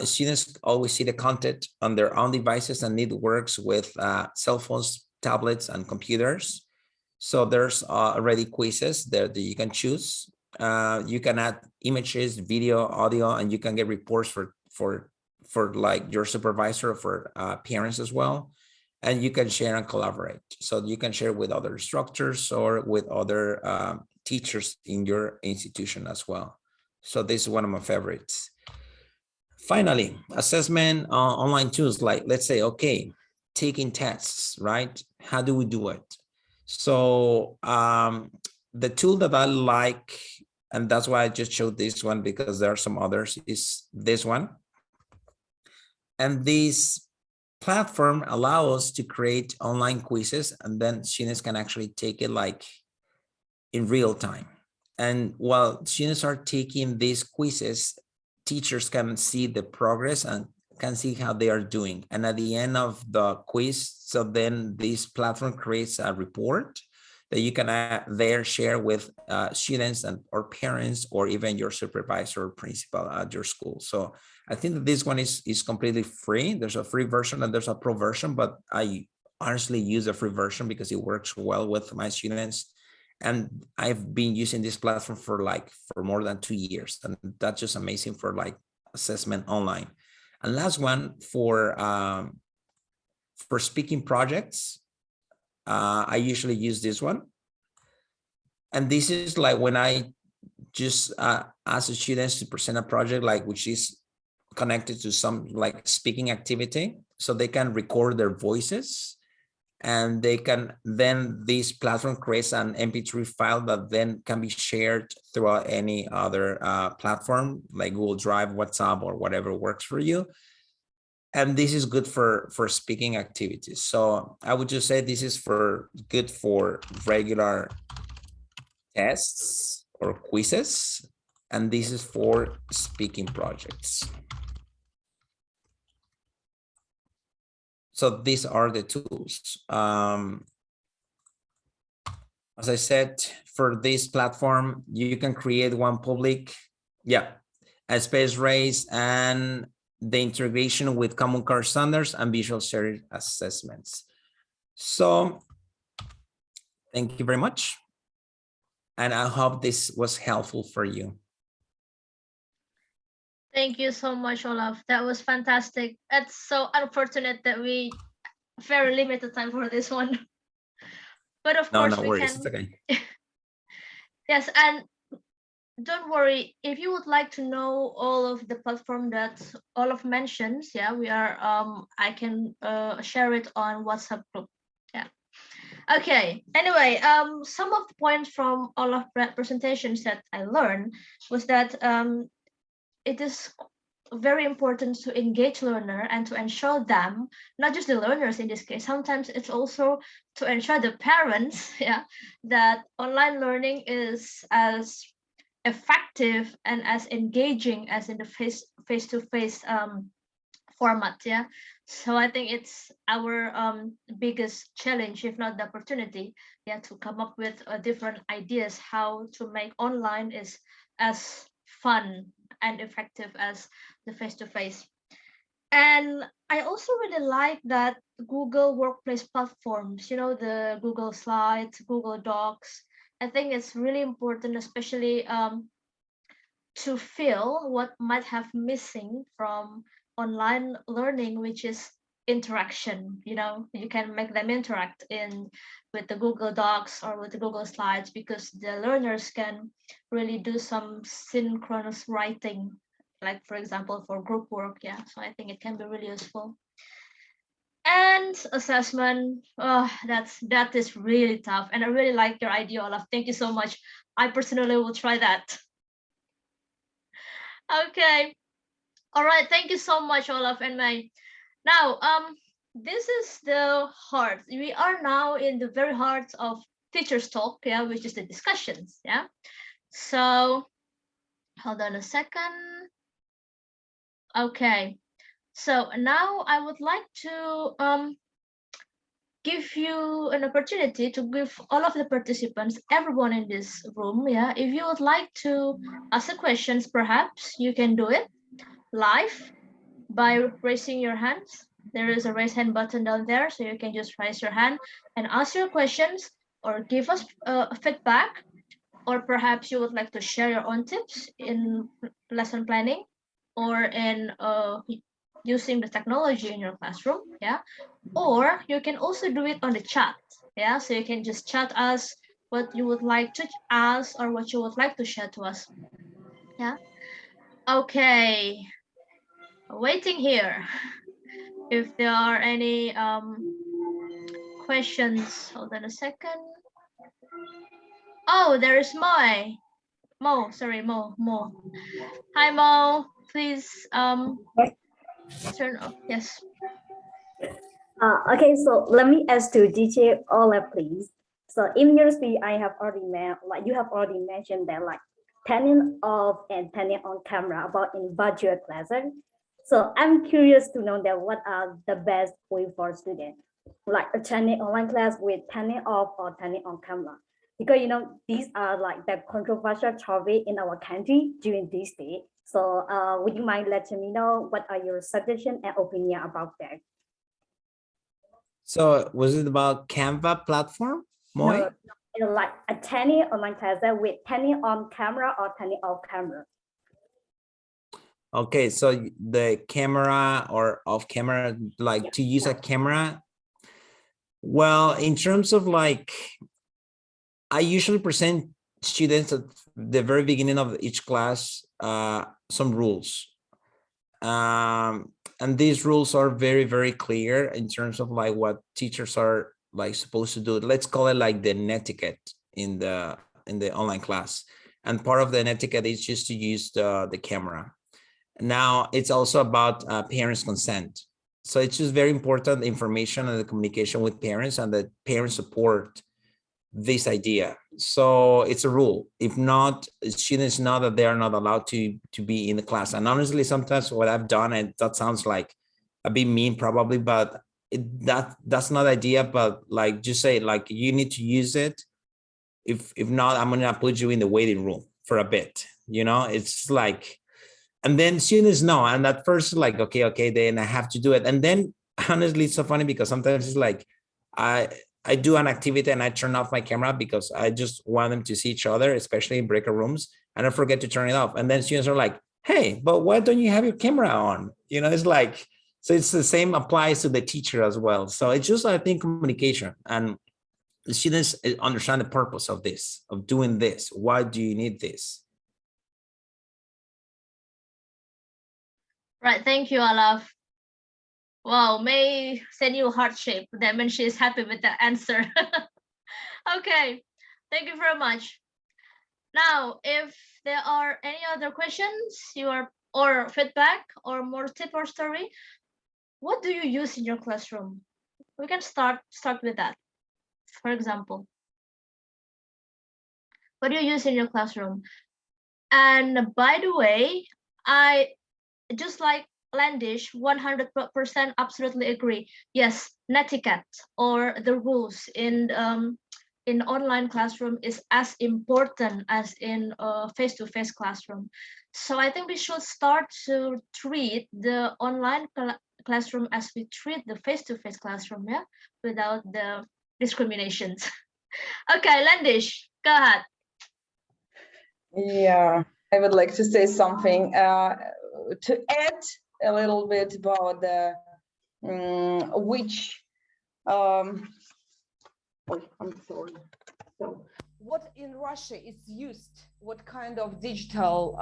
Students always see the content on their own devices, and it works with cell phones, tablets, and computers. So there's already quizzes there that you can choose. You can add images, video, audio, and you can get reports for like your supervisor, for parents as well. And you can share and collaborate. So you can share with other instructors or with other teachers in your institution as well. So this is one of my favorites. Finally, assessment online tools, like let's say, okay, taking tests, right? How do we do it? So the tool that I like, and that's why I just showed this one because there are some others, is this one. And this platform allows us to create online quizzes, and then students can actually take it like in real time. And while students are taking these quizzes, teachers can see the progress and can see how they are doing. And at the end of the quiz, so then this platform creates a report that you can there share with students and or parents, or even your supervisor or principal at your school. So I think that this one is completely free. There's a free version and there's a pro version, but I honestly use a free version because it works well with my students. And I've been using this platform for more than 2 years. And that's just amazing for like assessment online. And last one for speaking projects, I usually use this one. And this is like when I just ask the students to present a project, like which is connected to some like speaking activity. So they can record their voices, and they can then this platform creates an MP3 file that then can be shared throughout any other platform like Google Drive, WhatsApp, or whatever works for you. And this is good for speaking activities. So I would just say this is good for regular tests or quizzes, and this is for speaking projects. So these are the tools. As I said, for this platform, you can create one public, a space race, and the integration with common core standards and visual shared assessments. So thank you very much. And I hope this was helpful for you. Thank you so much, Olaf. That was fantastic. It's so unfortunate that we very limited time for this one. But of course no we worries. can. It's okay. Yes, and don't worry, if you would like to know all of the platform that Olaf mentions, we are I can share it on WhatsApp group. Okay, anyway, some of the points from Olaf presentations that I learned was that it is very important to engage learner and to ensure them, not just the learners in this case, sometimes it's also to ensure the parents, that online learning is as effective and as engaging as in the face-to-face format. So I think it's our biggest challenge, if not the opportunity, to come up with different ideas how to make online is as fun and effective as the face-to-face. And I also really like that Google Workplace platforms, the Google Slides, Google Docs, I think it's really important, especially to feel what might have missing from online learning, which is interaction. You can make them interact with the Google Docs or with the Google Slides, because the learners can really do some synchronous writing, like for example for group work. Yeah, so I think it can be really useful. And assessment, that is really tough, and I really like your idea, Olaf. Thank you so much. I personally will try that. Okay. All right. Thank you so much, Olaf and May. Now, this is the heart. We are now in the very heart of teachers talk, yeah, which is the discussions, yeah. So, hold on a second. Okay. So now I would like to give you an opportunity to give all of the participants, everyone in this room, yeah, if you would like to ask questions, perhaps you can do it live by raising your hands. There is a raise hand button down there, so you can just raise your hand and ask your questions or give us feedback, or perhaps you would like to share your own tips in lesson planning or in using the technology in your classroom, yeah. Or you can also do it on the chat, yeah. So you can just chat us what you would like to ask or what you would like to share to us, yeah. Okay, waiting here. If there are any questions, hold on a second. Oh, there is Mo. Sorry, Mo. Hi, Mo. Please turn off. Yes. Okay, so let me ask to DJ Olaf, please. So in your speech, I have already you have already mentioned that like turning off and turning on camera about in virtual classes. So I'm curious to know that what are the best way for students, like attending online class with turning off or turning on camera, because these are like the controversial topic in our country during this day. So would you mind letting me know what are your suggestions and opinion about that? So was it about Canva platform, Moy? No, like attending online class with turning on camera or turning off camera. Okay, so the camera or off camera, like to use a camera. Well, in terms of like, I usually present students at the very beginning of each class some rules. And these rules are very, very clear in terms of like what teachers are like supposed to do. Let's call it like the netiquette in the online class. And part of the netiquette is just to use the camera. Now it's also about parents' consent. So it's just very important information and the communication with parents, and the parents support this idea. So it's a rule. If not, students know that they are not allowed to be in the class. And honestly, sometimes what I've done, and that sounds like a bit mean probably, but that's not the idea. But like, just say like, you need to use it. If not, I'm gonna put you in the waiting room for a bit. It's like, and then students know, and at first like, okay, then I have to do it. And then honestly, it's so funny because sometimes it's like, I do an activity and I turn off my camera because I just want them to see each other, especially in breakout rooms, and I forget to turn it off. And then students are like, hey, but why don't you have your camera on? It's like, so it's the same applies to the teacher as well. So it's just, I think, communication, and the students understand the purpose of this, of doing this. Why do you need this? Right. Thank you, Olaf. Wow, May send you a heart shape. That means she's happy with the answer. Okay, thank you very much. Now, if there are any other questions or feedback or more tip or story, what do you use in your classroom? We can start with that. For example, what do you use in your classroom? And by the way, I just like Landish, 100% absolutely agree. Yes, netiquette or the rules in online classroom is as important as in face-to-face classroom. So I think we should start to treat the online classroom as we treat the face-to-face classroom, yeah, without the discriminations. Okay, Landish, Go ahead. Yeah, I would like to say something to add a little bit about the I'm sorry. So, what in Russia is used? What kind of digital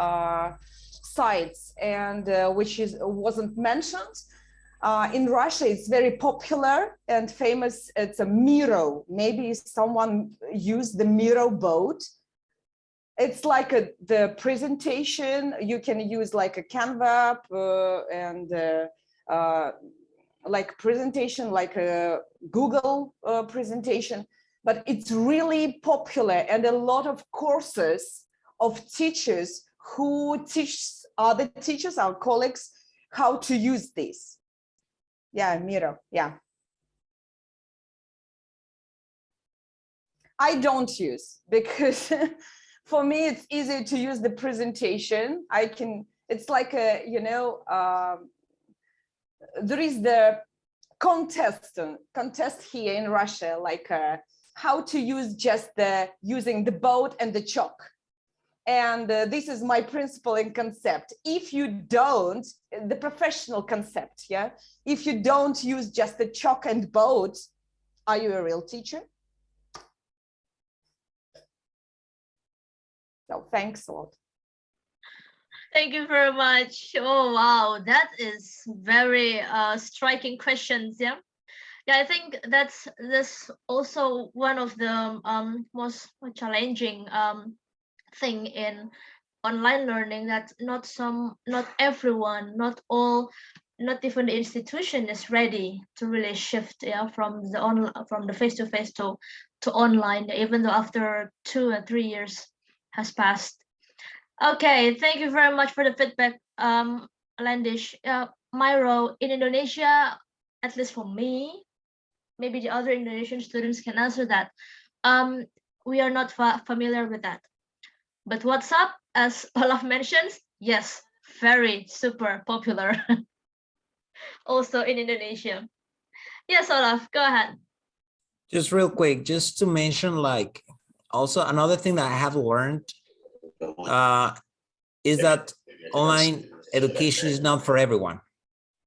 sites and which wasn't mentioned? In Russia, it's very popular and famous. It's a Miro. Maybe someone used the Miro boat. It's like the presentation. You can use like a Canva and like presentation, like a Google presentation. But it's really popular, and a lot of courses of teachers who teach other teachers, our colleagues, how to use this. Yeah, Miro, yeah. I don't use because for me, it's easy to use the presentation. It's like a, there is the contest here in Russia, like how to use just using the boat and the chalk. And this is my principle and concept. If you don't, the professional concept, yeah? If you don't use just the chalk and boat, are you a real teacher? So thanks a lot. Thank you very much. Oh, wow. That is very striking questions. Yeah. Yeah, I think that's also one of the most challenging thing in online learning, that not everyone, not even the institution is ready to really shift from the face-to-face to online, even though after 2 or 3 years has passed. Okay, thank you very much for the feedback, Landish. Myro, in Indonesia, at least for me, maybe the other Indonesian students can answer that. We are not familiar with that. But WhatsApp, as Olaf mentions, yes, very super popular. Also in Indonesia. Yes, Olaf, go ahead. Just real quick, just to mention, like, also another thing that I have learned is that online education is not for everyone.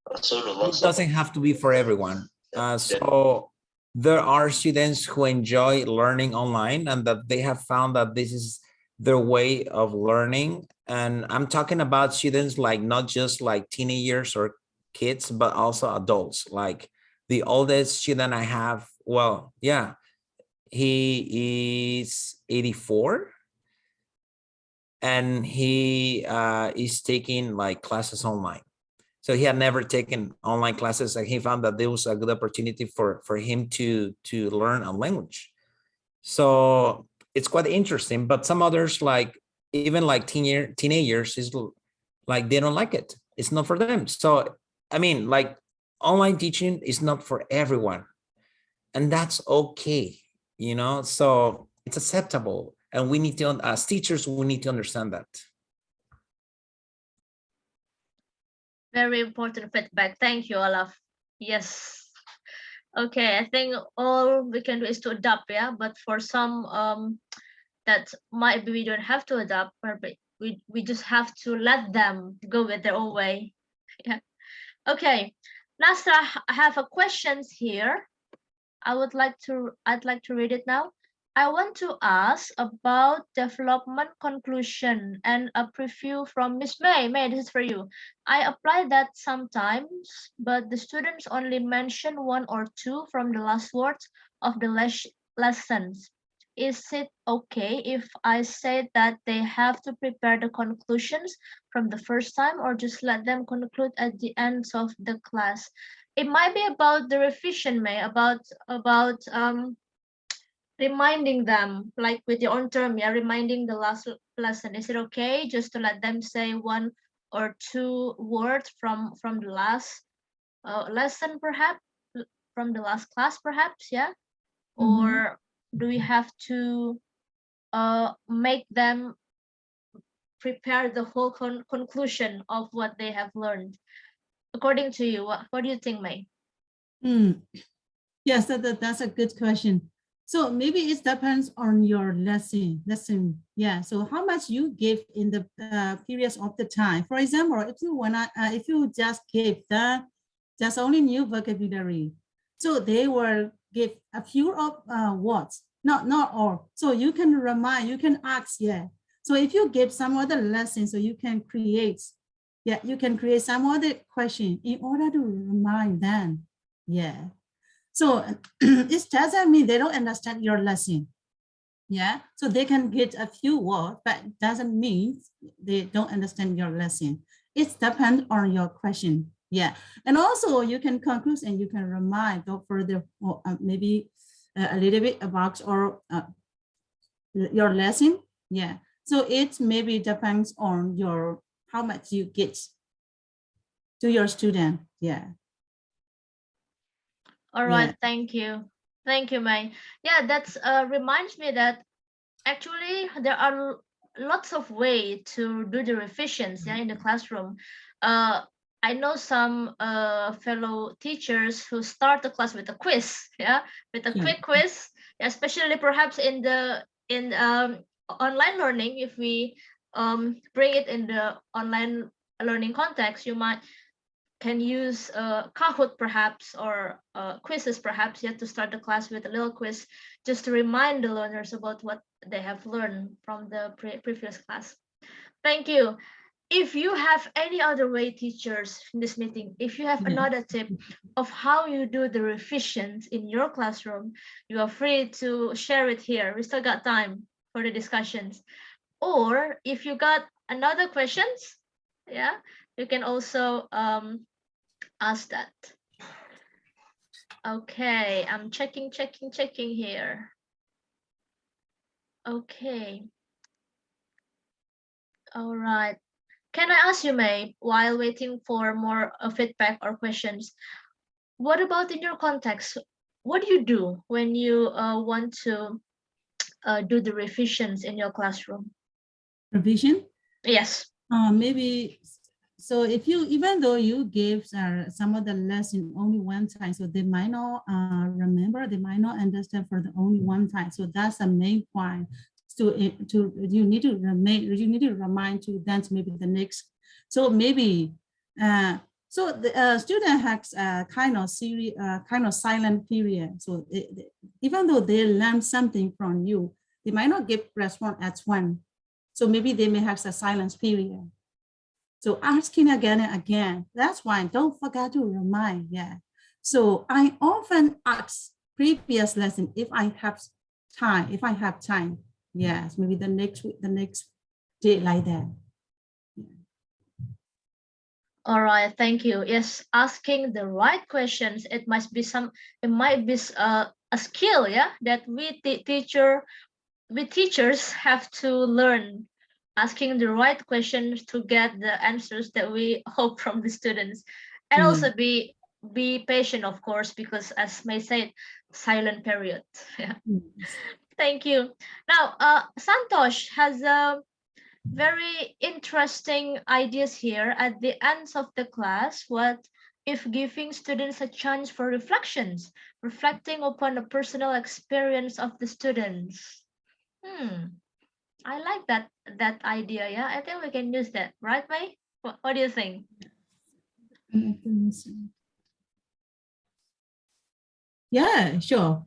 It doesn't have to be for everyone. So there are students who enjoy learning online and that they have found that this is their way of learning. And I'm talking about students like not just like teenagers or kids, but also adults. Like the oldest student I have, well, yeah, he is 84 and he is taking like classes online. So he had never taken online classes, and he found that there was a good opportunity for him to learn a language. So it's quite interesting. But some others, like even like teenagers, is like they don't like it. It's not for them. So I mean, like online teaching is not for everyone, and that's okay, you know. So it's acceptable, and we need to, as teachers, we need to understand that. Very important feedback. Thank you, Olaf. Yes. Okay, I think all we can do is to adapt, yeah. But for some that might be we don't have to adapt, but we just have to let them go with their own way. Yeah. Okay. Last, I have a questions here. I'd like to read it now. I want to ask about development conclusion and a preview from Miss May. May, this is for you. I applied that sometimes, but the students only mention 1 or 2 from the last words of the lessons. Is it okay if I say that they have to prepare the conclusions from the first time, or just let them conclude at the end of the class? It might be about the revision, May, about reminding them, like with your own term, yeah, reminding the last lesson. Is it okay just to let them say 1 or 2 words from the last lesson, perhaps from the last class, perhaps, yeah? Or do we have to make them prepare the whole conclusion of what they have learned? According to you, what do you think, May? Yes, that's a good question. So maybe it depends on your lesson. Yeah. So how much you give in the periods of the time. For example, if you just give just only new vocabulary, so they will give a few of words, not all. So you can remind, you can ask, yeah. So if you give some other lesson, so you can create, yeah, you can create some other question in order to remind them, yeah. So it doesn't mean they don't understand your lesson. Yeah, so they can get a few words, but it doesn't mean they don't understand your lesson. It depends on your question. Yeah, and also you can conclude and you can remind or further, or maybe a little bit about or your lesson. Yeah, so it maybe depends on your how much you get to your student. Yeah. All right, thank you. Thank you, May. Yeah, that's reminds me that actually there are lots of way to do the revisions, yeah, in the classroom. I know some fellow teachers who start the class with a quiz, yeah, with a quick quiz, especially perhaps in the online learning. If we bring it in the online learning context, you might can use Kahoot perhaps, or quizzes perhaps, yet to start the class with a little quiz just to remind the learners about what they have learned from the previous class. Thank you. If you have any other way, teachers, in this meeting, if you have another tip of how you do the revisions in your classroom, you are free to share it here. We still got time for the discussions. Or if you got another questions, yeah, you can also ask that. Okay, I'm checking here. Okay. All right. Can I ask you, May, while waiting for more feedback or questions, what about in your context? What do you do when you want to do the revisions in your classroom? Revision? Yes. Maybe, so if you, even though you give some of the lesson only one time, so they might not remember, they might not understand for the only one time. So that's the main point. You need to remind to them maybe the next. So maybe, so the student has a kind of silent period. So even though they learn something from you, they might not give response at one. So maybe they may have a silence period. So asking again and again, that's why don't forget to remind, yeah. So I often ask previous lesson if I have time, yes, maybe the next week, the next day like that. All right, thank you. Yes, asking the right questions, it might be a skill, yeah, that we teachers have to learn, asking the right questions to get the answers that we hope from the students, and also be patient, of course, because as May said, silent period. Yeah. Thank you. Now, Santosh has a very interesting ideas here at the end of the class. What if giving students a chance for reflections, reflecting upon the personal experience of the students? I like that idea. Yeah, I think we can use that, right, May? What do you think? Yeah, sure.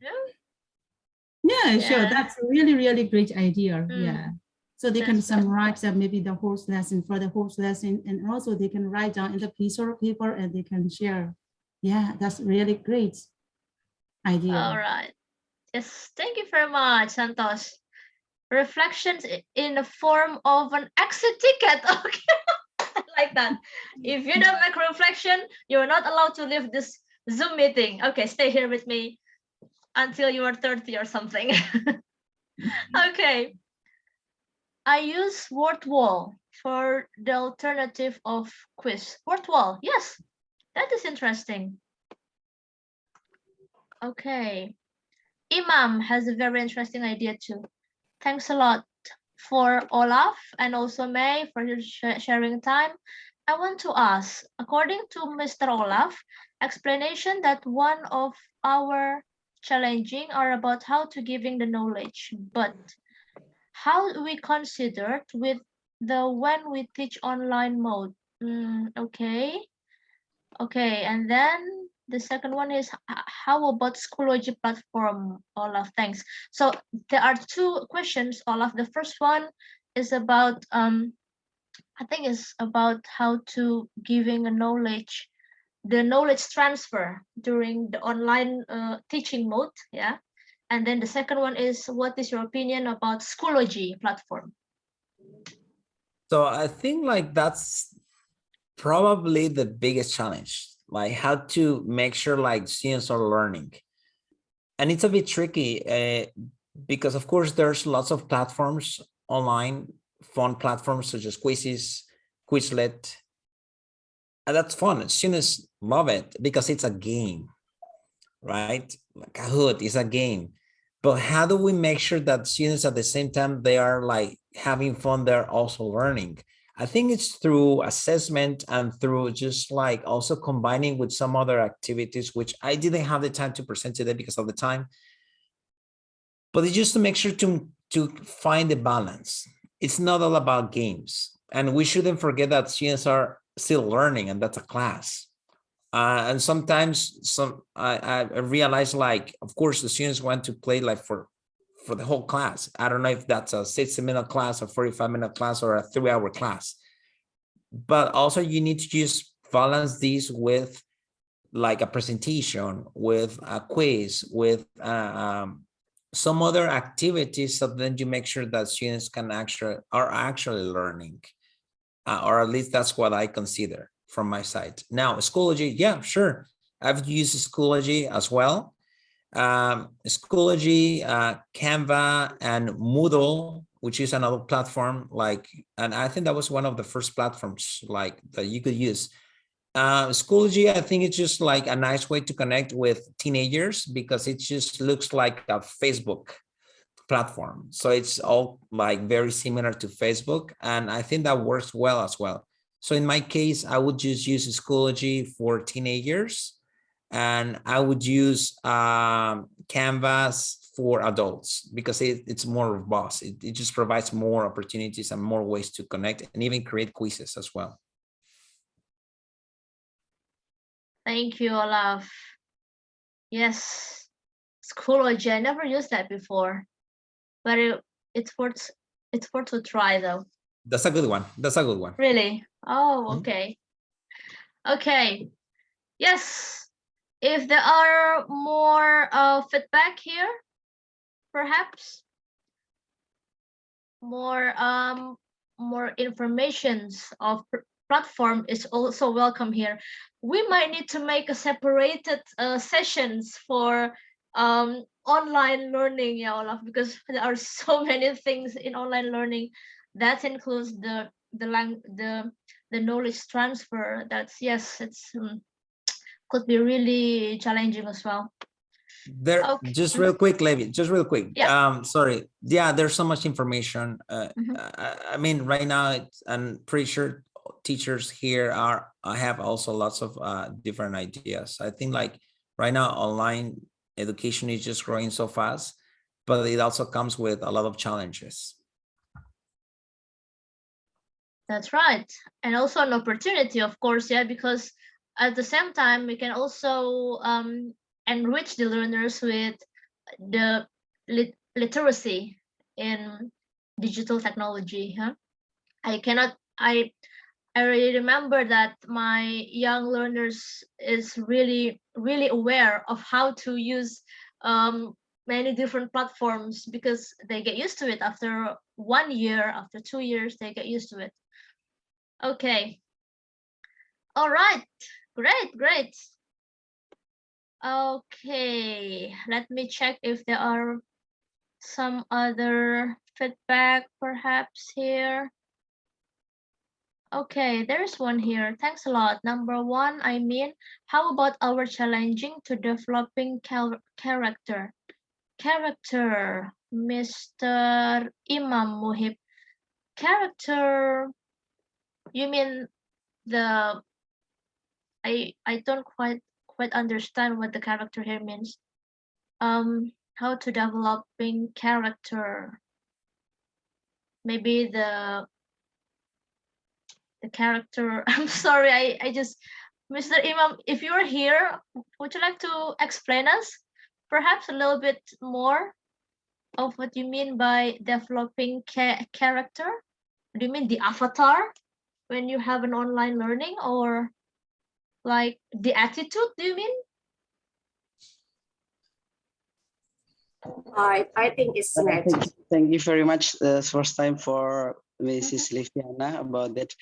Yeah, sure. That's a really great idea. Yeah. So they can summarize that maybe the whole lesson for the whole lesson, and also they can write down in the piece of paper and they can share. Yeah, that's really great idea. All right. Yes, thank you very much, Santos. Reflections in the form of an exit ticket. Okay, I like that. If you don't make reflection, you're not allowed to leave this Zoom meeting. Okay, stay here with me until you are 30 or something. Okay. I use word wall for the alternative of quiz. Word wall, yes, that is interesting. Okay. Imam has a very interesting idea too. Thanks a lot for Olaf and also May for your sharing time. I want to ask, according to Mr. Olaf, explanation that one of our challenging are about how to giving the knowledge, but how do we consider with the when we teach online mode? Okay, and then the second one is how about Schoology platform, Olaf? Thanks. So there are two questions, Olaf. The first one is about I think it's about how to giving a knowledge, the knowledge transfer during the online teaching mode, yeah. And then the second one is what is your opinion about Schoology platform? So I think like that's probably the biggest challenge, like how to make sure like students are learning. And it's a bit tricky because of course there's lots of platforms online, fun platforms such as Quizzes, Quizlet, and that's fun. Students love it because it's a game, right? Like Kahoot is a game. But how do we make sure that students at the same time they are like having fun, they're also learning? I think it's through assessment and through just like also combining with some other activities, which I didn't have the time to present today because of the time. But it's just to make sure to find the balance. It's not all about games. And we shouldn't forget that students are still learning, and that's a class. And sometimes I realize like, of course, the students want to play like for the whole class. I don't know if that's a 60-minute class, a 45-minute class, or a 3-hour class. But also you need to just balance these with like a presentation, with a quiz, with some other activities, so then you make sure that students are actually learning, or at least that's what I consider from my side. Now, Schoology, yeah, sure. I've used Schoology as well. Schoology, Canva, and Moodle, which is another platform, like, and I think that was one of the first platforms like that you could use. Schoology, I think it's just like a nice way to connect with teenagers because it just looks like a Facebook platform. So it's all like very similar to Facebook. And I think that works well as well. So in my case, I would just use Schoology for teenagers, and I would use Canvas for adults because it's more robust. It just provides more opportunities and more ways to connect and even create quizzes as well. Thank you, Olaf. Yes, Schoology. I never used that before, but it's worth to try though. That's a good one. That's a good one. Really? Oh, okay. Okay. Yes. If there are more feedback here, perhaps more informations of platform is also welcome here. We might need to make a separated sessions for online learning, yeah, Olaf, because there are so many things in online learning. That includes the knowledge transfer. That's, yes, it's could be really challenging as well. There, okay. Just real quick, Levi, just real quick. Yeah. Sorry. Yeah, there's so much information. I mean, right now, I'm pretty sure teachers here have also lots of different ideas. I think like right now, online education is just growing so fast, but it also comes with a lot of challenges. That's right. And also an opportunity, of course, yeah, because at the same time, we can also enrich the learners with the literacy in digital technology. Huh? I really remember that my young learners is really aware of how to use many different platforms because they get used to it after 1 year, after 2 years, they get used to it. Okay. All right. Great. Okay. Let me check if there are some other feedback perhaps here. Okay, there's one here. Thanks a lot. Number one, I mean, how about our challenging to developing character? Character, Mr. Imam Muhib. Character, you mean the, I don't quite understand what the character here means. how to developing character. Maybe the character. I'm sorry, I just, Mr. Imam, if you're here, would you like to explain us perhaps a little bit more of what you mean by developing character? Do you mean the avatar when you have an online learning, or like the attitude, do you mean? I think it's Thank you very much. First time for Mrs. Leviana about that.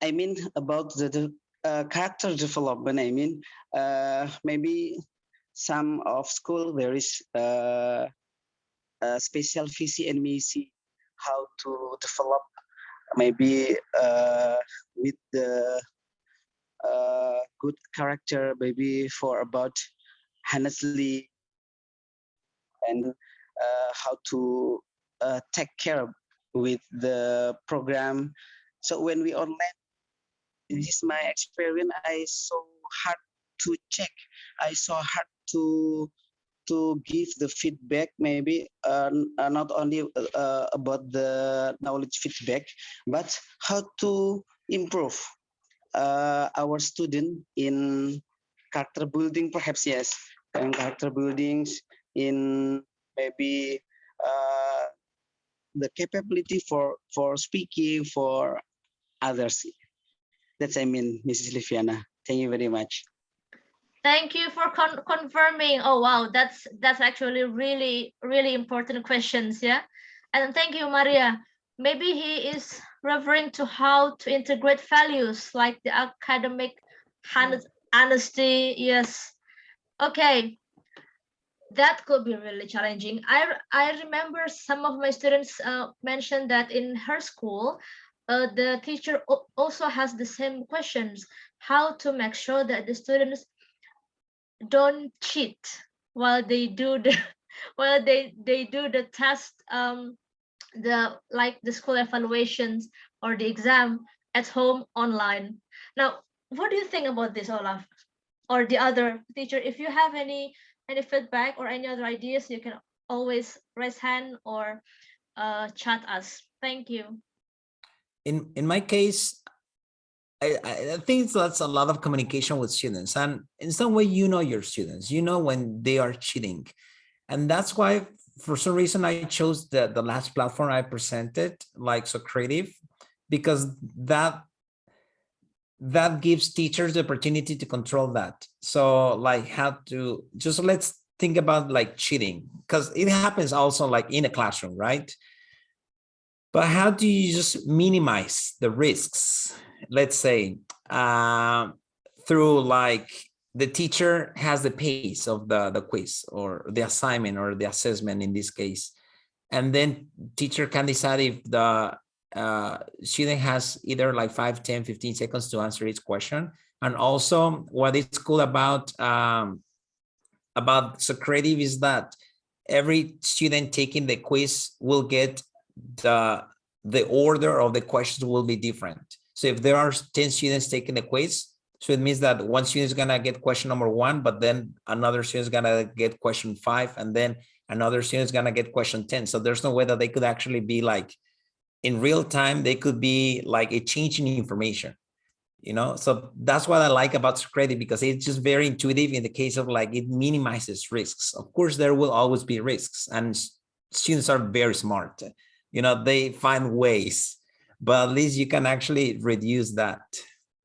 I mean about the character development. I mean maybe some of school there is a special visi and mission how to develop maybe with the good character maybe for about honestly and how to take care with the program. So when we online, this is my experience. I saw hard to check. I saw hard to give the feedback. Maybe not only about the knowledge feedback, but how to improve our student in character building. Perhaps yes, and character buildings in maybe the capability for speaking for others. That's I mean, Mrs. Liviana. Thank you very much. Thank you for confirming. Oh wow, that's actually really important questions. Yeah, and thank you, Maria. Maybe he is referring to how to integrate values like the academic honesty. Yes. Okay. That could be really challenging. I remember some of my students mentioned that in her school, the teacher also has the same questions: how to make sure that the students don't cheat while they do the while they do the test, the school evaluations or the exam at home online. Now, what do you think about this, Olaf, or the other teacher? If you have any feedback or any other ideas, you can always raise hand or chat us. Thank you. In my case, I think that's a lot of communication with students, and in some way, you know your students, you know when they are cheating, and that's why for some reason I chose the last platform I presented, like Socrative, because that gives teachers the opportunity to control that. So like how to just let's think about like cheating, because it happens also like in a classroom, right? But how do you just minimize the risks? Let's say through like the teacher has the pace of the quiz or the assignment or the assessment in this case. And then teacher can decide if the student has either like 5, 10, 15 seconds to answer each question. And also what is cool about Socrative is that every student taking the quiz will get the order of the questions will be different. So if there are 10 students taking the quiz, so it means that one student is gonna get question number 1, but then another student is gonna get question 5, and then another student is gonna get question 10. So there's no way that they could actually be like in real time, they could be like a change in information, you know? So that's what I like about Socrative, because it's just very intuitive in the case of like, it minimizes risks. Of course, there will always be risks, and students are very smart. You know, they find ways, but at least you can actually reduce that,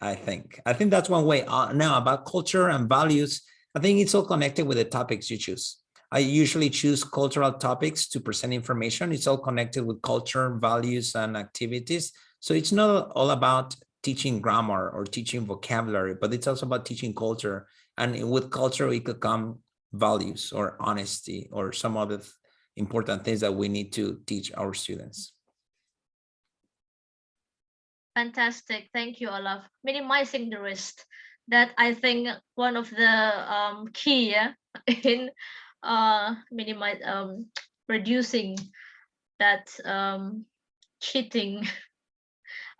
I think. I think that's one way. Now about culture and values, I think it's all connected with the topics you choose. I usually choose cultural topics to present information. It's all connected with culture, values, and activities. So it's not all about teaching grammar or teaching vocabulary, but it's also about teaching culture. And with culture, it could come values or honesty or some other important things that we need to teach our students. Fantastic. Thank you, Olaf. Minimizing the risk. That I think one of the key in reducing that cheating.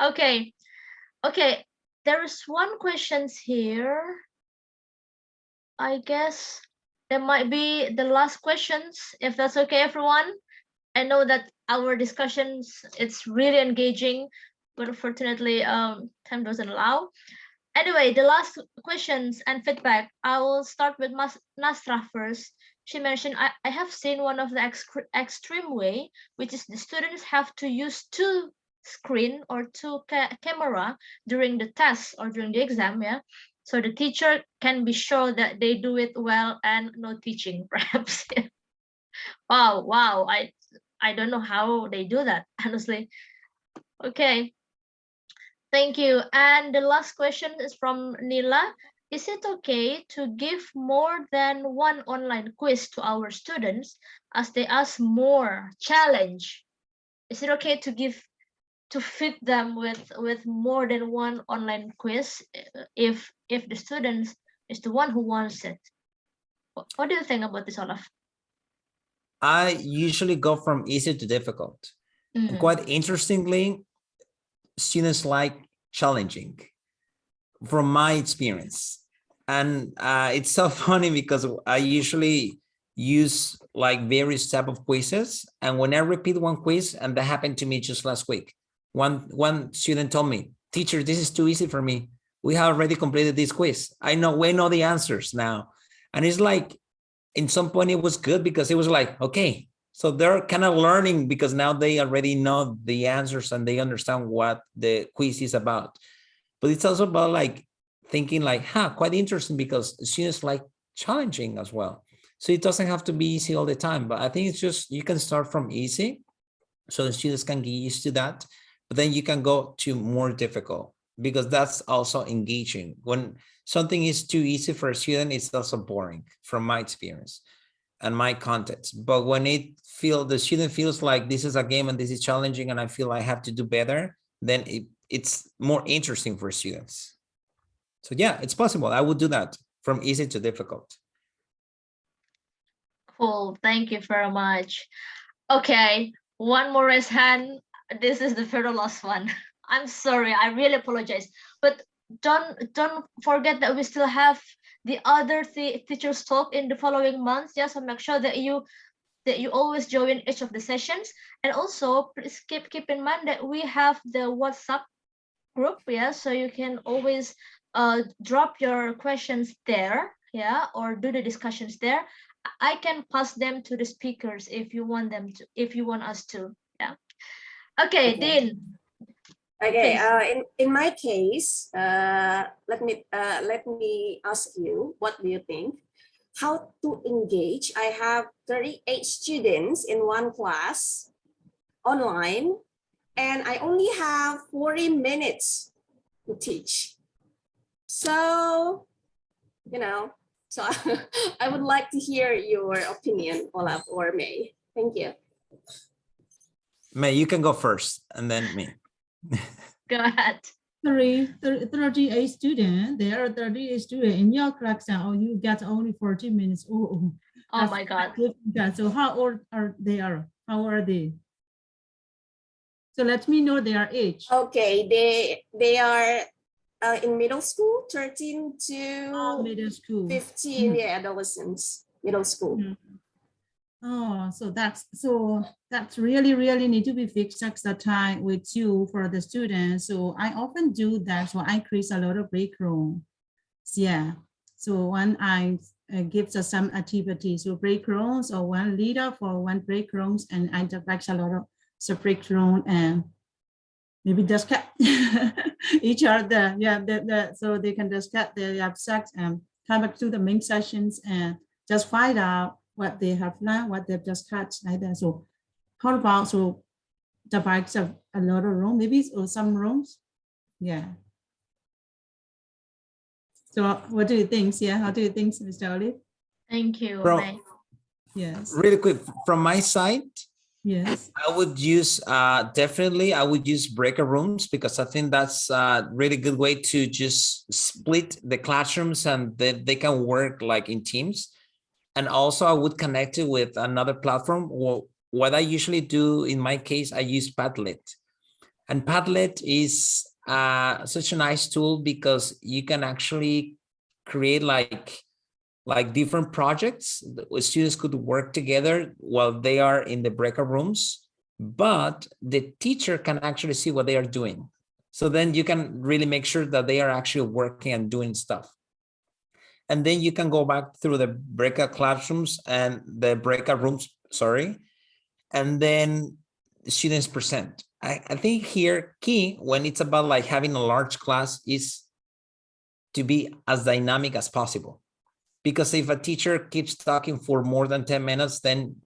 Okay. There is one questions here. I guess There might be the last questions, if that's okay, everyone. I know that our discussions, it's really engaging, but unfortunately, time doesn't allow. Anyway, the last questions and feedback, I will start with Nasra first. She mentioned, I have seen one of the extreme way, which is the students have to use two screen or two camera during the test or during the exam, yeah. So the teacher can be sure that they do it well and no teaching, perhaps. Wow, I don't know how they do that, honestly. Okay, thank you. And the last question is from Nila. Is it okay to give more than one online quiz to our students as they ask more challenge? Is it okay to fit them with more than one online quiz if the students is the one who wants it? What do you think about this, Olaf? I usually go from easy to difficult. And quite interestingly, students like challenging from my experience. And it's so funny because I usually use like various type of quizzes. And when I repeat one quiz, and that happened to me just last week, one student told me, teacher, this is too easy for me. We have already completed this quiz. We know the answers now. And it's like, in some point it was good because it was like, okay, so they're kind of learning because now they already know the answers and they understand what the quiz is about. But it's also about like thinking like, quite interesting because students like challenging as well. So it doesn't have to be easy all the time, but I think it's just, you can start from easy so the students can get used to that, but then you can go to more difficult because that's also engaging. When something is too easy for a student, it's also boring from my experience and my context. But when the student feels like this is a game and this is challenging and I feel I have to do better, then it's more interesting for students. So yeah, it's possible. I would do that from easy to difficult. Cool, thank you very much. Okay, one more raised hand. This is the very last one. I'm sorry, I really apologize. But don't forget that we still have the other teachers talk in the following months. Yeah, so make sure that you always join each of the sessions. And also please keep in mind that we have the WhatsApp group, yeah, so you can always drop your questions there, yeah, or do the discussions there. I can pass them to the speakers if you want us to, yeah. Okay, Dean. Okay, in my case, let me ask you, what do you think? How to engage? I have 38 students in one class online, and I only have 40 minutes to teach. So, so I would like to hear your opinion, Olaf or May. Thank you. May, you can go first and then me. Go ahead. 38 students. There are 38 students in your class now. You get only 40 minutes. Oh my God. So how old are they? How are they? So let me know their age. Okay, they are in middle school, 13 to middle school. 15, yeah, adolescents, middle school. Oh, so that's really need to be fixed the time with you for the students. So I often do that. So I create a lot of break rooms. Yeah. So when I give some activities, so break rooms or one leader for one break rooms, and I direct a lot of break room and maybe discuss each other. Yeah, so they can discuss their subjects and come back to the main sessions and just find out what they have learned, what they've just cut like that. So how about the bikes of a lot of rooms, maybe or some rooms? Yeah. So what do you think? Yeah, how do you think, Mr. Olive? Thank you. Yes. Really quick, from my side, yes, I would use definitely I would use breakout rooms because I think that's a really good way to just split the classrooms and they can work like in teams. And also I would connect it with another platform. Or what I usually do in my case, I use Padlet. And Padlet is such a nice tool because you can actually create like like different projects. The students could work together while they are in the breakout rooms, but the teacher can actually see what they are doing. So then you can really make sure that they are actually working and doing stuff. And then you can go back through the breakout classrooms and the breakout rooms, sorry, and then the students present. I think here key when it's about like having a large class is to be as dynamic as possible. Because if a teacher keeps talking for more than 10 minutes, then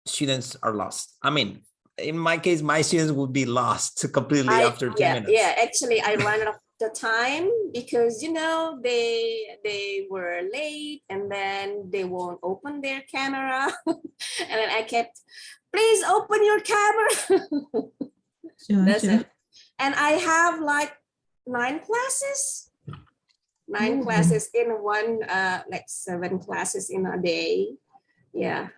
students are lost. I mean, in my case, my students would be lost completely after 10 minutes. Yeah, actually I ran out of the time because, you know, they were late and then they won't open their camera. And then I kept, please open your camera. That's it. And I have like 9 classes. 9 classes in one, like 7 classes in a day. Yeah.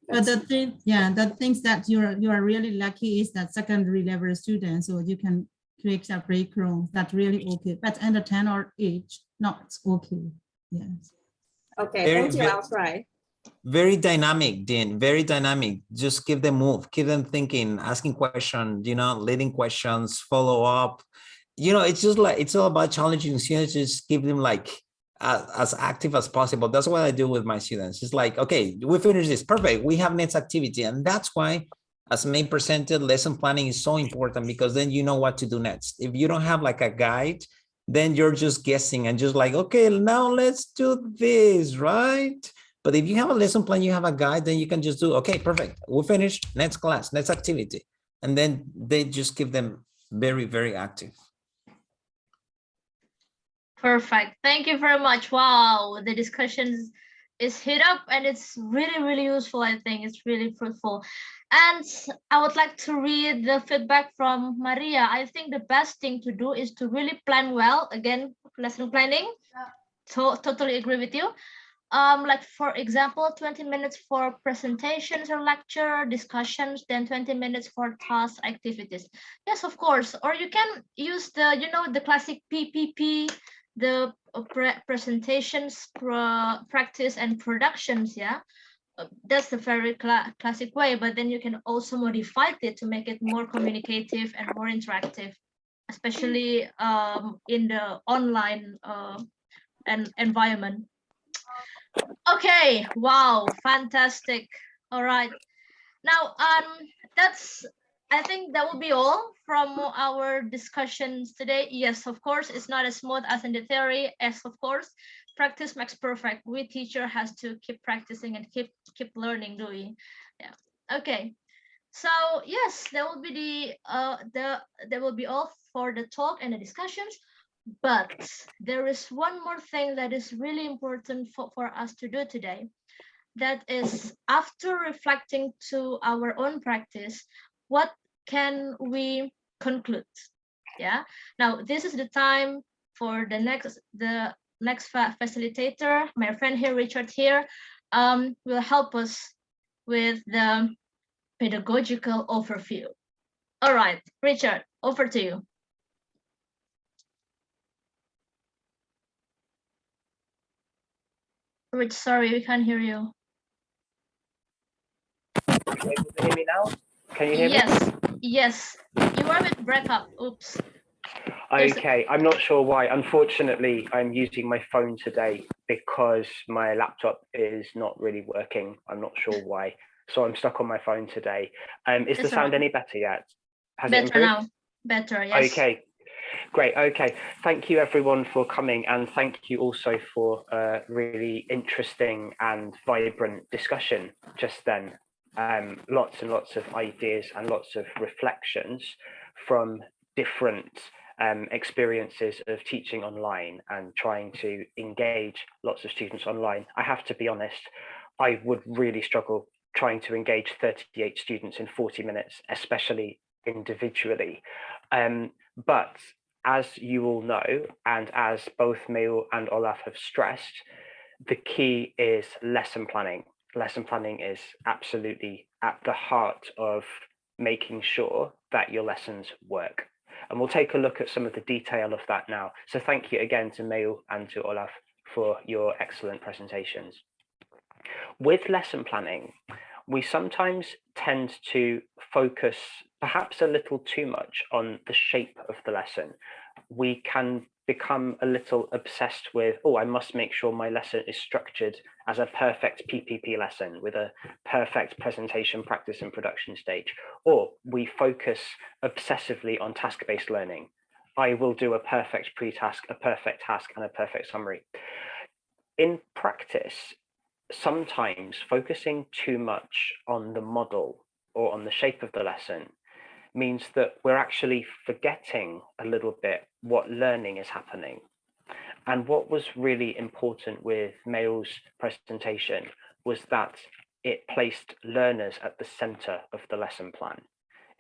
But the thing, the things that you are really lucky is that secondary level students, so you can create a break room. That's really okay. But under 10 or 8, not okay. Yes. Okay, thank you. I'll try. Very dynamic, Dean. Very dynamic. Just keep them move, keep them thinking, asking questions, you know, leading questions, follow up. You know, it's just like, it's all about challenging students. Just keep them like as active as possible. That's what I do with my students. It's like, okay, we finished this, perfect. We have next activity. And that's why, as May presented, lesson planning is so important, because then you know what to do next. If you don't have like a guide, then you're just guessing and just like, okay, now let's do this, right? But if you have a lesson plan, you have a guide, then you can just do, okay, perfect. We'll finish, next class, next activity. And then they just keep them very, very active. Perfect. Thank you very much. Wow, the discussion is hit up and it's really, really useful. I think it's really fruitful. And I would like to read the feedback from Maria. I think the best thing to do is to really plan well. Again, lesson planning. So totally agree with you. Like for example, 20 minutes for presentations or lecture discussions, then 20 minutes for task activities. Yes, of course. Or you can use the, you know, the classic PPP, the presentations, practice and productions. Yeah, that's the very classic way. But then you can also modify it to make it more communicative and more interactive, especially in the online environment. Okay, wow, fantastic. All right, now I think that will be all from our discussions today. Yes, of course, it's not as smooth as in the theory, as of course practice makes perfect. We teacher has to keep practicing and keep learning, doing. Yeah. Okay, so yes, that will be that will be all for the talk and the discussions. But there is one more thing that is really important for us to do today. That is, after reflecting to our own practice, what can we conclude? Yeah. Now, this is the time for the next facilitator, my friend here, Richard here, will help us with the pedagogical overview. All right, Richard, over to you. Rich, sorry, we can't hear you. Can you hear me now? Can you hear me? Yes. You are with breakup. Oops. Okay, I'm not sure why. Unfortunately, I'm using my phone today because my laptop is not really working. I'm not sure why. So I'm stuck on my phone today. Is the sound any better yet? Has it improved? Better now. Better, yes. Okay. Great. Okay. Thank you, everyone, for coming. And thank you also for a really interesting and vibrant discussion just then. Lots and lots of ideas and lots of reflections from different experiences of teaching online and trying to engage lots of students online. I have to be honest, I would really struggle trying to engage 38 students in 40 minutes, especially individually. But as you all know, and as both Meo and Olaf have stressed, the key is lesson planning. Lesson planning is absolutely at the heart of making sure that your lessons work. And we'll take a look at some of the detail of that now. So thank you again to Meo and to Olaf for your excellent presentations. With lesson planning, we sometimes tend to focus perhaps a little too much on the shape of the lesson. We can become a little obsessed with, oh, I must make sure my lesson is structured as a perfect PPP lesson with a perfect presentation, practice and production stage. Or we focus obsessively on task-based learning. I will do a perfect pre-task, a perfect task and a perfect summary. In practice, sometimes focusing too much on the model or on the shape of the lesson means that we're actually forgetting a little bit what learning is happening. And what was really important with Mayul's presentation was that it placed learners at the center of the lesson plan.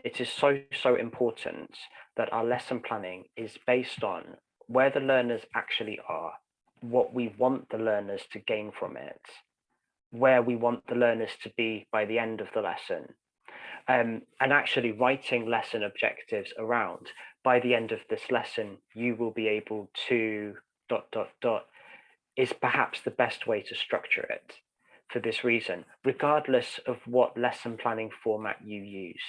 It is so important that our lesson planning is based on where the learners actually are, what we want the learners to gain from it, where we want the learners to be by the end of the lesson, and actually writing lesson objectives around, by the end of this lesson, you will be able to ... is perhaps the best way to structure it for this reason, regardless of what lesson planning format you use.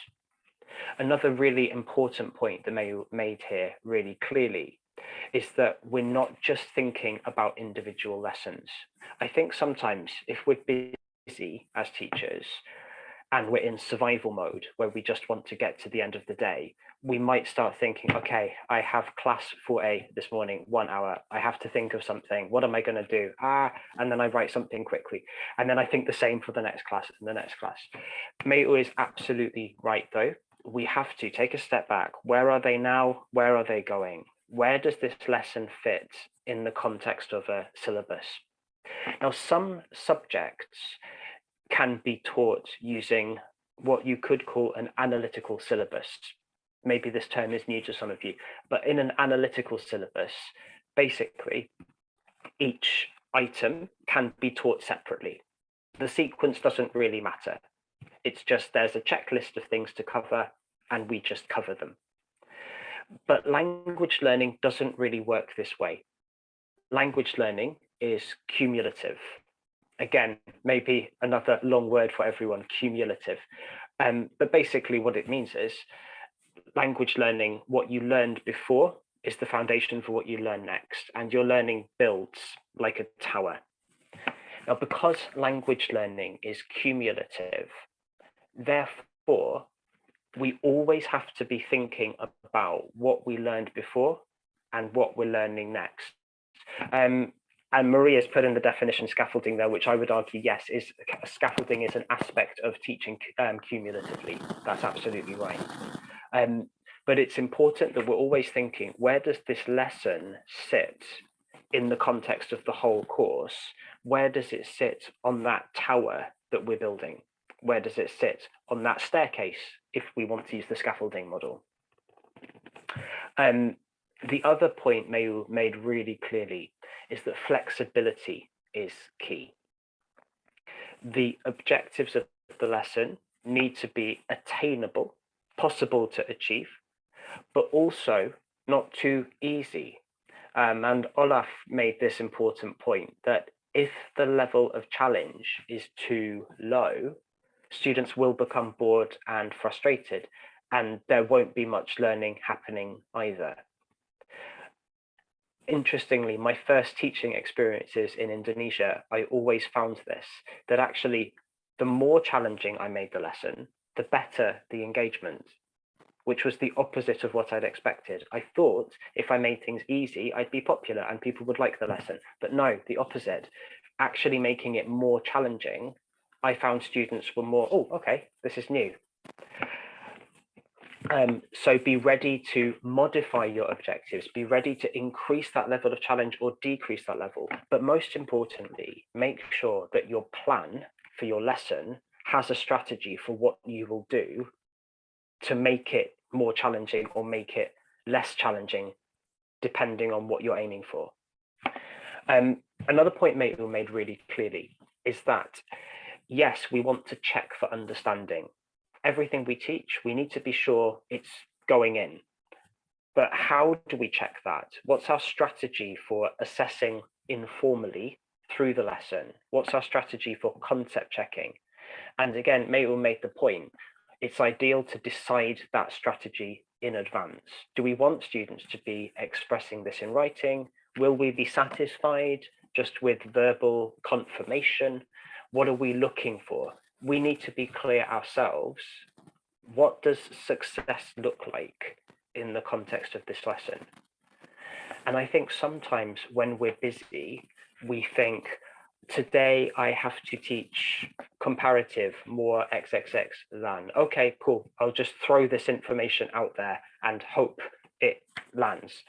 Another really important point that Mayul made here really clearly is that we're not just thinking about individual lessons. I think sometimes if we're busy as teachers and we're in survival mode where we just want to get to the end of the day, we might start thinking, okay, I have class 4A this morning, 1 hour. I have to think of something. What am I going to do? And then I write something quickly. And then I think the same for the next class and the next class. Mayul is absolutely right, though. We have to take a step back. Where are they now? Where are they going? Where does this lesson fit in the context of a syllabus? Now, some subjects can be taught using what you could call an analytical syllabus. Maybe this term is new to some of you, but in an analytical syllabus, basically, each item can be taught separately. The sequence doesn't really matter. It's just there's a checklist of things to cover and we just cover them. But language learning doesn't really work this way. Language learning is cumulative. Again, maybe another long word for everyone, cumulative. But basically what it means is language learning, what you learned before is the foundation for what you learn next, and your learning builds like a tower. Now, because language learning is cumulative, therefore, we always have to be thinking about what we learned before and what we're learning next. And Maria's put in the definition scaffolding there, which I would argue, yes, is scaffolding is an aspect of teaching cumulatively. That's absolutely right. But it's important that we're always thinking, where does this lesson sit in the context of the whole course? Where does it sit on that tower that we're building? Where does it sit on that staircase, if we want to use the scaffolding model? The other point Mayul made really clearly is that flexibility is key. The objectives of the lesson need to be attainable, possible to achieve, but also not too easy. And Olaf made this important point that if the level of challenge is too low, students will become bored and frustrated, and there won't be much learning happening either. Interestingly, my first teaching experiences in Indonesia, I always found this, that actually the more challenging I made the lesson, the better the engagement, which was the opposite of what I'd expected. I thought if I made things easy, I'd be popular and people would like the lesson. But no, the opposite. Actually making it more challenging, I found students were more, oh, okay, this is new. So be ready to modify your objectives, be ready to increase that level of challenge or decrease that level. But most importantly, make sure that your plan for your lesson has a strategy for what you will do to make it more challenging or make it less challenging, depending on what you're aiming for. Another point Mayul made really clearly is that, yes, we want to check for understanding. Everything we teach, we need to be sure it's going in. But how do we check that? What's our strategy for assessing informally through the lesson? What's our strategy for concept checking? And again, Mayul made the point, it's ideal to decide that strategy in advance. Do we want students to be expressing this in writing? Will we be satisfied just with verbal confirmation? What are we looking for? We need to be clear ourselves. What does success look like in the context of this lesson? And I think sometimes when we're busy, we think, today I have to teach comparative more XXX than, okay, cool, I'll just throw this information out there and hope it lands.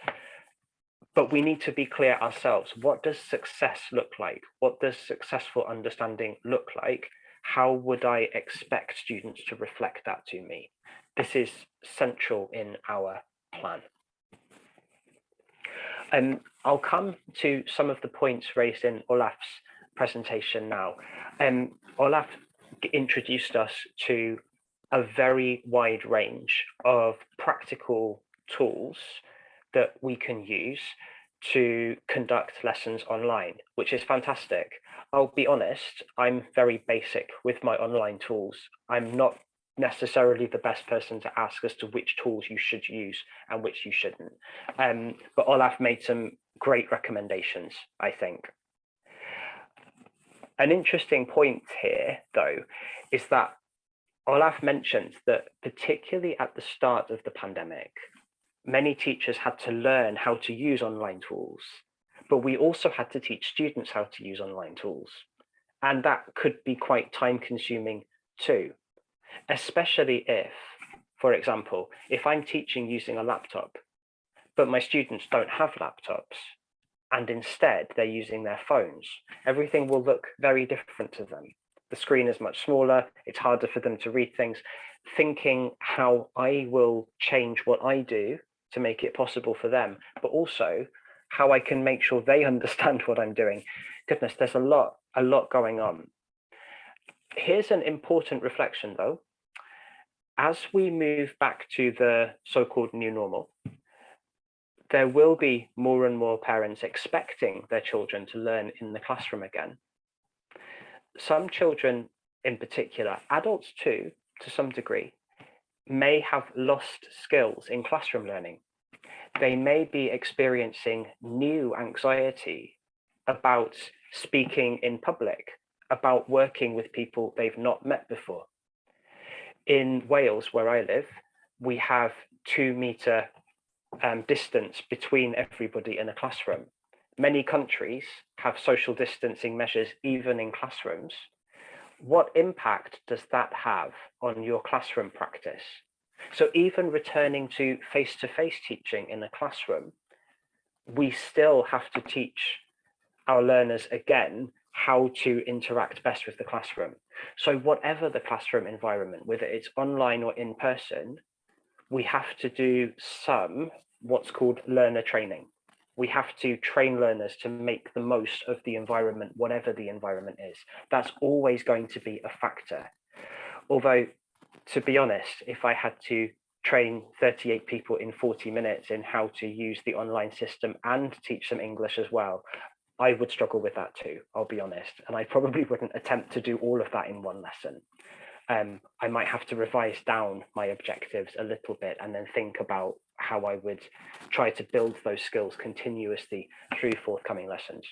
But we need to be clear ourselves. What does success look like? What does successful understanding look like? How would I expect students to reflect that to me? This is central in our plan. I'll come to some of the points raised in Olaf's presentation now. Olaf introduced us to a very wide range of practical tools that we can use to conduct lessons online, which is fantastic. I'll be honest, I'm very basic with my online tools. I'm not necessarily the best person to ask as to which tools you should use and which you shouldn't. But Olaf made some great recommendations, I think. An interesting point here, though, is that Olaf mentioned that particularly at the start of the pandemic, many teachers had to learn how to use online tools, but we also had to teach students how to use online tools. And that could be quite time consuming too, especially if, for example, if I'm teaching using a laptop, but my students don't have laptops, and instead they're using their phones, everything will look very different to them. The screen is much smaller, it's harder for them to read things. Thinking how I will change what I do to make it possible for them, but also how I can make sure they understand what I'm doing. Goodness, there's a lot going on. Here's an important reflection though. As we move back to the so-called new normal, there will be more and more parents expecting their children to learn in the classroom again. Some children in particular, adults too, to some degree, may have lost skills in classroom learning. They may be experiencing new anxiety about speaking in public, about working with people they've not met before. In Wales, where I live, we have 2 meter distance between everybody in a classroom. Many countries have social distancing measures even in classrooms. What impact does that have on your classroom practice? So even returning to face-to-face teaching in a classroom, we still have to teach our learners again how to interact best with the classroom. So whatever the classroom environment, whether it's online or in person, we have to do some what's called learner training. We have to train learners to make the most of the environment, whatever the environment is. That's always going to be a factor. Although, to be honest, if I had to train 38 people in 40 minutes in how to use the online system and teach them English as well, I would struggle with that too, I'll be honest. And I probably wouldn't attempt to do all of that in one lesson. I might have to revise down my objectives a little bit and then think about how I would try to build those skills continuously through forthcoming lessons.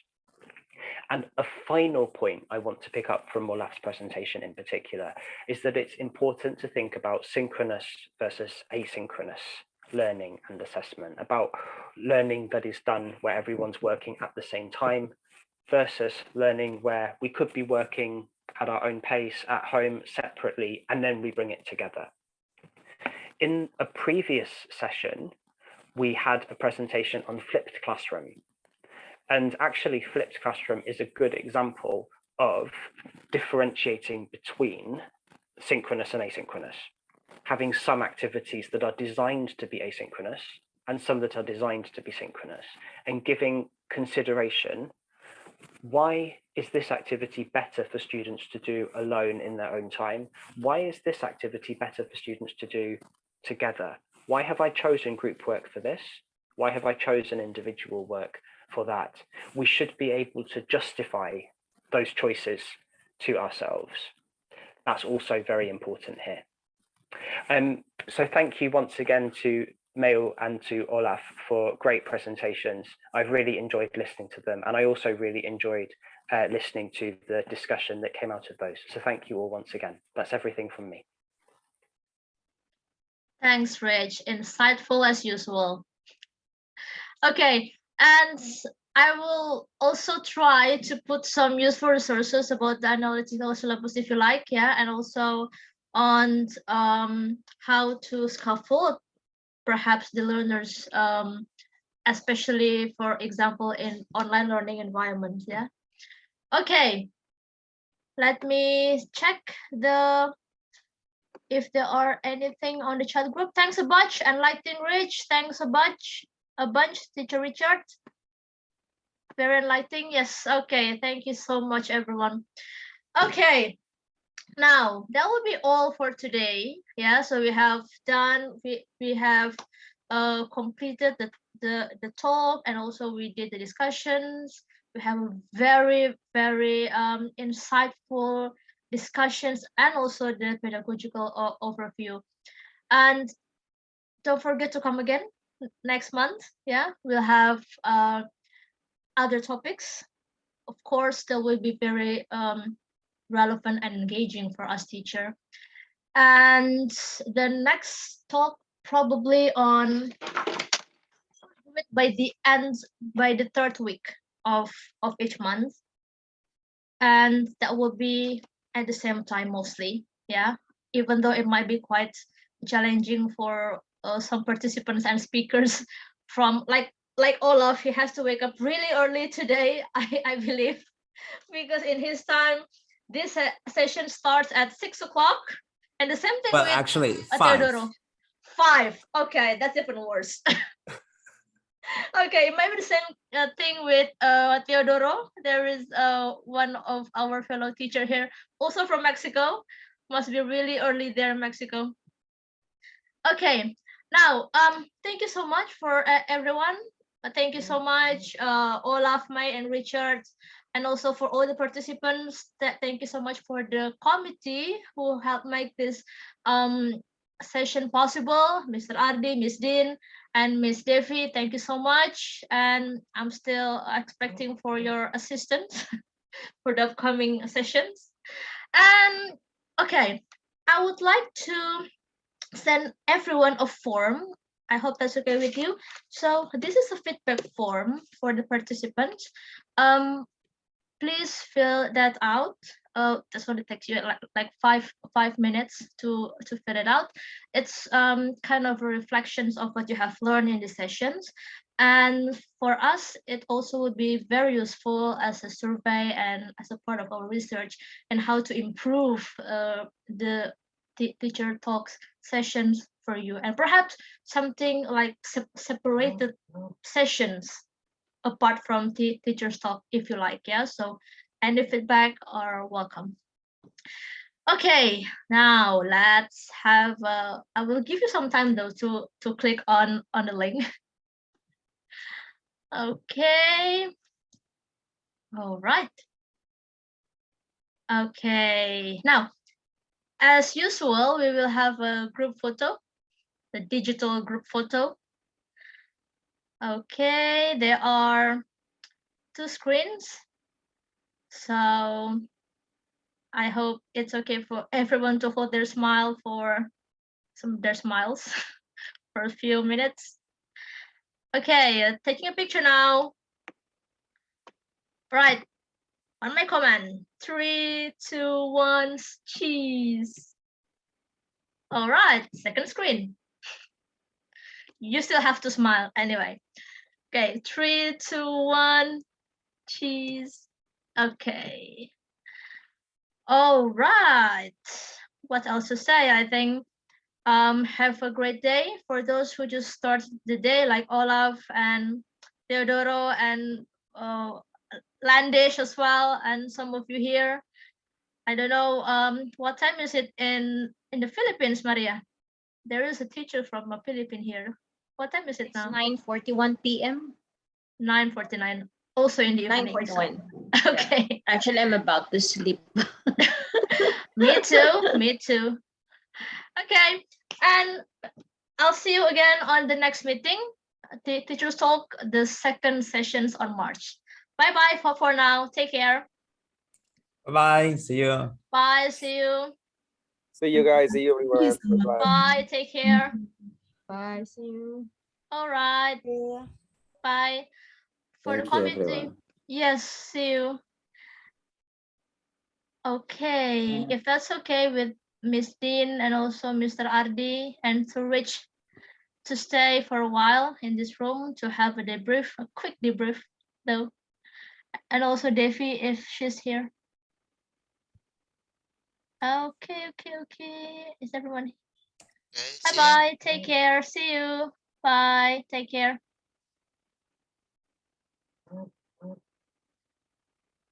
And a final point I want to pick up from Olaf's presentation in particular is that it's important to think about synchronous versus asynchronous learning and assessment, about learning that is done where everyone's working at the same time versus learning where we could be working at our own pace at home separately and then we bring it together. In a previous session, we had a presentation on flipped classroom. And actually flipped classroom is a good example of differentiating between synchronous and asynchronous, having some activities that are designed to be asynchronous and some that are designed to be synchronous, and giving consideration, why is this activity better for students to do alone in their own time? Why is this activity better for students to do together? Why have I chosen group work for this? Why have I chosen individual work for that? We should be able to justify those choices to ourselves. That's also very important here. So thank you once again to Mail and to Olaf for great presentations. I've really enjoyed listening to them, and I also really enjoyed listening to the discussion that came out of those. So thank you all once again. That's everything from me. Thanks, Rich. Insightful as usual. Okay, and I will also try to put some useful resources about the analytical syllabus if you like, yeah, and also on how to scaffold perhaps the learners, especially for example in online learning environment, yeah. Okay, let me check if there are anything on the chat group. Thanks a bunch, enlightening Rich. Thanks a bunch, Teacher Richard. Very enlightening. Yes. Okay. Thank you so much, everyone. Okay. Now that will be all for today. Yeah. So we have done. We have completed the talk, and also we did the discussions. We have a very insightful discussions and also the pedagogical overview. And don't forget to come again next month. Yeah, we'll have other topics. Of course, that will be very relevant and engaging for us teacher. And the next talk probably on by the third week of each month, and that will be at the same time mostly, yeah, even though it might be quite challenging for some participants and speakers from like Olaf. He has to wake up really early today, I believe, because in his time this session starts at 6 o'clock, and the same thing Well, with actually, 5. 5. Okay, that's even worse. Okay, it might be the same thing with Teodoro. There is one of our fellow teacher here, also from Mexico. Must be really early there in Mexico. Okay, now thank you so much for everyone. Thank you so much, Olaf, May, and Richard, and also for all the participants. Thank you so much for the committee who helped make this session possible. Mr. Ardi, Miss Dean, and Miss Devi, thank you so much. And I'm still expecting for your assistance for the upcoming sessions. And okay, I would like to send everyone a form. I hope that's okay with you. So this is a feedback form for the participants. Please fill that out. That's going to take you like five minutes to fill it out. It's kind of a reflections of what you have learned in the sessions, and for us it also would be very useful as a survey and as a part of our research and how to improve the teacher talks sessions for you, and perhaps something like separated sessions apart from the teacher's talk if you like. Yeah, so any feedback are welcome. Okay, now let's have I will give you some time though to click on the link. Okay, all right. Okay, now as usual we will have a group photo, the digital group photo. Okay, there are 2 screens, so I hope it's okay for everyone to hold their smile for their smiles for a few minutes. Okay, taking a picture now. Right, on my command, 3, 2, 1, cheese. All right, second screen. You still have to smile anyway. Okay, 3, 2, 1, cheese. Okay. All right. What else to say? I think have a great day for those who just start the day, like Olaf and Teodoro and Landish as well, and some of you here. I don't know what time is it in the Philippines, Maria? There is a teacher from the Philippines here. What time is it It's now? 9:41 p.m. 9:49. Also in the evening. 9:41. Okay. Actually, I'm about to sleep. Me too. Me too. Okay. And I'll see you again on the next meeting. The Teachers Talk, the second sessions on March. Bye-bye for now. Take care. Bye-bye. See you. Bye. See you. See you guys. See you Thank you everywhere. so much. Bye. Bye. Take care. Bye. See you. All right. Bye. For the Thank you, committee. everyone. Yes. See you. Okay. If that's okay with Miss Dean and also Mr. Ardi and to Rich to stay for a while in this room to have a debrief, a quick debrief though. And also Devi if she's here. Okay. Is everyone? Okay, Bye see ya. bye. Take care. See you. Bye. Take care.